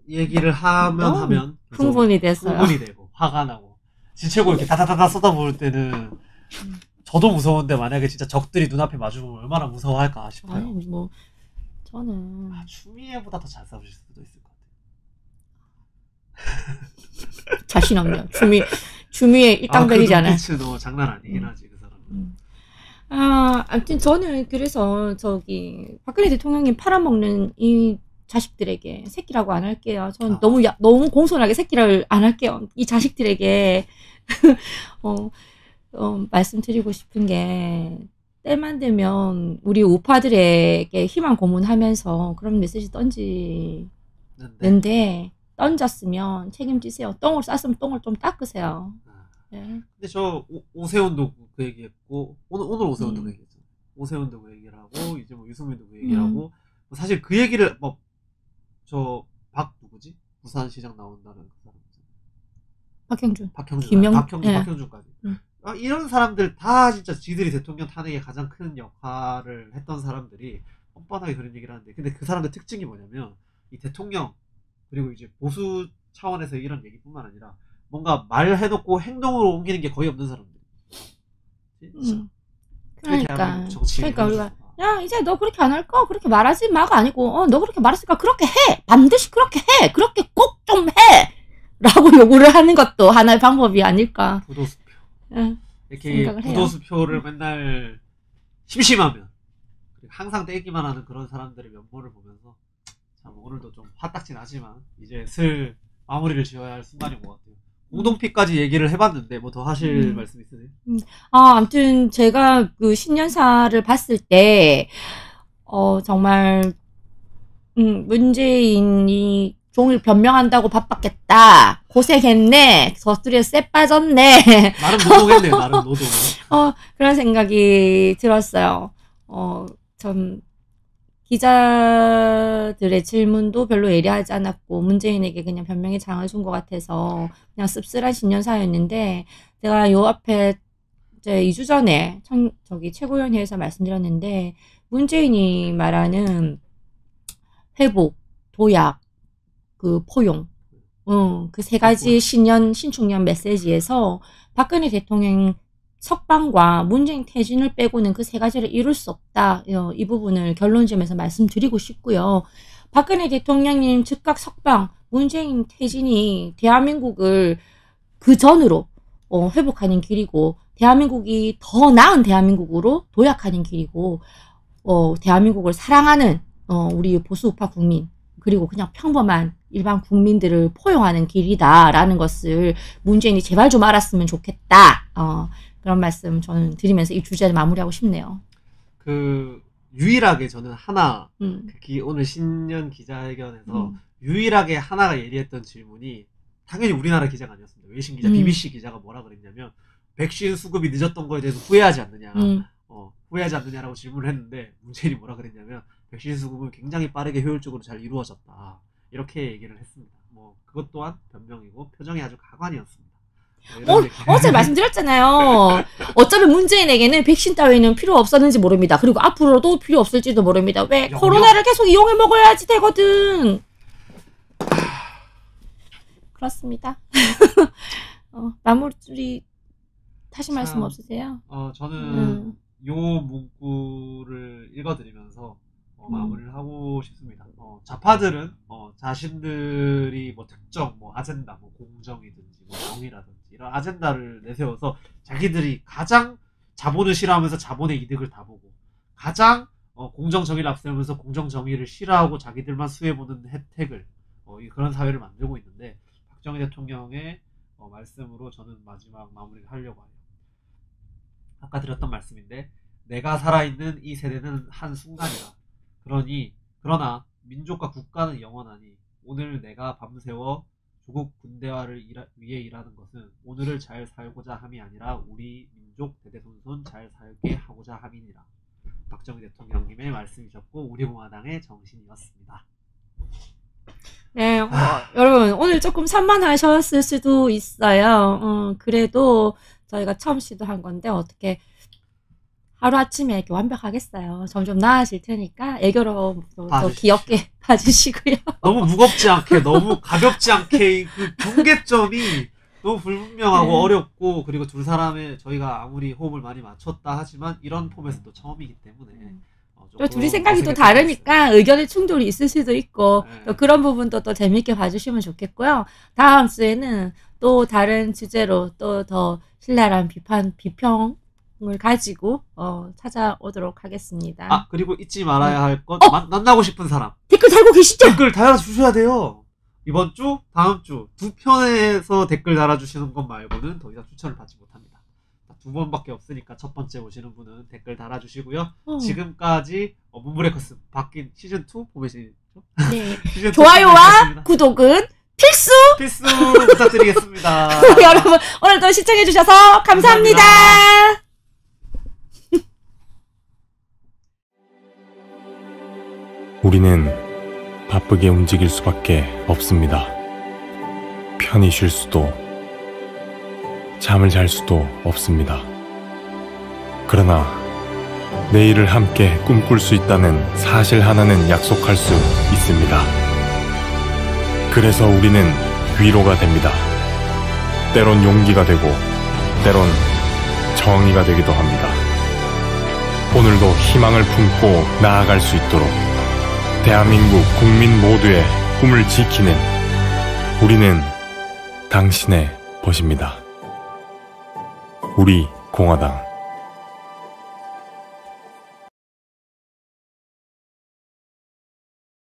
얘기를 하면 흥분이 돼서요. 흥분이 되고 화가 나고 지체고 이렇게 다다다다 쏟아부을 때는 저도 무서운데 만약에 진짜 적들이 눈앞에 마주보면 얼마나 무서워할까 싶어요. 아니 뭐 저는 추미애보다 더 잘 싸우실 수도 있을 것 같아요. 자신 없네요. 주미의 일당백이잖아요. 그 눈빛은 장난 아니긴 하지 그 사람은. 아무튼 저는 그래서 박근혜 대통령님 팔아먹는 이 자식들에게 새끼라고 안 할게요. 전 너무 공손하게 새끼를 안 할게요. 이 자식들에게 말씀드리고 싶은 게 때만 되면 우리 우파들에게 희망 고문하면서 그런 메시지 던지는데 던졌으면 책임지세요. 똥을 쌌으면 똥을 좀 닦으세요. 네. 근데 저 오세훈도 그 얘기했고 오늘 오세훈도 그 얘기했죠. 오세훈도 그 얘기를 하고 이제 뭐 유승민도 그 얘기를 하고 사실 그 얘기를 뭐 저 누구지? 부산시장 나온다는 그 사람 박형준까지. 이런 사람들 다 진짜 지들이 대통령 탄핵에 가장 큰 역할을 했던 사람들이 뻔뻔하게 그런 얘기를 하는데 근데 그 사람들 특징이 뭐냐면 이 대통령 그리고 이제 보수 차원에서 이런 얘기뿐만 아니라 뭔가 말해놓고 행동으로 옮기는 게 거의 없는 사람들. 그러니까 우리가 야 이제 너 그렇게 안 할 거 그렇게 말하지 마가 아니고 너 그렇게 말했으니까 그렇게 해 반드시 그렇게 해 그렇게 꼭 좀 해 라고 요구를 하는 것도 하나의 방법이 아닐까. 부도수표. 이렇게 부도수표를 맨날 심심하면 항상 떼기만 하는 그런 사람들의 면모를 보면서 참 오늘도 좀 화딱지 나지만 이제 슬 마무리를 지어야 할 순간인 것 같아요. 공동피까지 얘기를 해봤는데 뭐 더 하실 말씀 있으세요? 아무튼 제가 그 신년사를 봤을 때 정말 문재인이 종일 변명한다고 바빴겠다. 고생했네. 겉들에 쎄 빠졌네. 나름 노동했네. 나름 노동. 그런 생각이 들었어요. 전 기자들의 질문도 별로 예리하지 않았고 문재인에게 그냥 변명의 장을 준 것 같아서 그냥 씁쓸한 신년사였는데 제가 요 앞에 이제 2주 전에 최고위원회에서 말씀드렸는데 문재인이 말하는 회복, 도약 그 포용, 그 세 가지 신축년 메시지에서 박근혜 대통령 석방과 문재인 퇴진을 빼고는 그 세 가지를 이룰 수 없다. 이 부분을 결론점에서 말씀드리고 싶고요. 박근혜 대통령님 즉각 석방, 문재인 퇴진이 대한민국을 그 전으로 회복하는 길이고, 대한민국이 더 나은 대한민국으로 도약하는 길이고, 대한민국을 사랑하는 우리 보수 우파 국민, 그리고 그냥 평범한 일반 국민들을 포용하는 길이다라는 것을 문재인이 제발 좀 알았으면 좋겠다. 그런 말씀 저는 드리면서 이 주제를 마무리하고 싶네요. 유일하게 저는 하나, 오늘 신년 기자회견에서 유일하게 하나가 예리했던 질문이, 당연히 우리나라 기자가 아니었습니다. 외신 기자, BBC 기자가 뭐라 그랬냐면, 백신 수급이 늦었던 거에 대해서 후회하지 않느냐, 후회하지 않느냐라고 질문을 했는데, 문재인이 뭐라 그랬냐면, 백신 수급은 굉장히 빠르게 효율적으로 잘 이루어졌다. 이렇게 얘기를 했습니다. 뭐, 그것 또한 변명이고, 표정이 아주 가관이었습니다. 어제 말씀드렸잖아요. 어쩌면 문재인에게는 백신 따위는 필요 없었는지 모릅니다. 그리고 앞으로도 필요 없을지도 모릅니다. 왜? 코로나를 계속 이용해 먹어야지 되거든. 그렇습니다. 마무리 하실 말씀 없으세요? 저는 요 문구를 읽어드리면서 마무리를 하고 싶습니다. 좌파들은 자신들이 뭐 특정 아젠다, 공정이든지 정의라든지 이런 아젠다를 내세워서 자기들이 가장 자본을 싫어하면서 자본의 이득을 다 보고, 가장 공정 정의를 앞세우면서 공정 정의를 싫어하고 자기들만 수혜보는 혜택을, 그런 사회를 만들고 있는데, 박정희 대통령의 말씀으로 저는 마지막 마무리를 하려고 해요. 아까 드렸던 말씀인데, 내가 살아있는 이 세대는 한순간이다. 그러나 민족과 국가는 영원하니, 오늘 내가 밤새워 조국 군대화를 위해 일하는 것은 오늘을 잘 살고자 함이 아니라 우리 민족 대대손손 잘 살게 하고자 함이니라. 박정희 대통령님의 말씀이셨고, 우리 공화당의 정신이었습니다. 네, 여러분 오늘 조금 산만하셨을 수도 있어요. 그래도 저희가 처음 시도한 건데 어떻게 하루아침에 이렇게 완벽하겠어요. 점점 나아질 테니까 애교로 또 귀엽게 봐주시고요. 너무 무겁지 않게, 너무 가볍지 않게 그 경계점이 너무 불분명하고 어렵고, 그리고 두 사람의 저희가 아무리 호흡을 많이 맞췄다 하지만 이런 폼에서 또 처음이기 때문에 또 둘이 생각이 또 다르니까 의견의 충돌이 있을 수도 있고, 또 그런 부분도 또 재밌게 봐주시면 좋겠고요. 다음 주에는 또 다른 주제로 또 더 신랄한 비평을 가지고 찾아오도록 하겠습니다. 그리고 잊지 말아야 할 것, 만나고 싶은 사람 댓글 달고 계시죠? 댓글 달아주셔야 돼요. 이번 주, 다음 주 두 편에서 댓글 달아주시는 것 말고는 더 이상 추천을 받지 못합니다. 두 번밖에 없으니까 첫 번째 오시는 분은 댓글 달아주시고요. 지금까지 문브레이커스 바뀐 시즌2 보시죠? 네. 좋아요와 구독은 필수 부탁드리겠습니다. 여러분 오늘도 시청해주셔서 감사합니다. 우리는 바쁘게 움직일 수밖에 없습니다. 편히 쉴 수도, 잠을 잘 수도 없습니다. 그러나 내일을 함께 꿈꿀 수 있다는 사실 하나는 약속할 수 있습니다. 그래서 우리는 위로가 됩니다. 때론 용기가 되고, 때론 정의가 되기도 합니다. 오늘도 희망을 품고 나아갈 수 있도록 대한민국 국민 모두의 꿈을 지키는 우리는 당신의 벗입니다. 우리 공화당.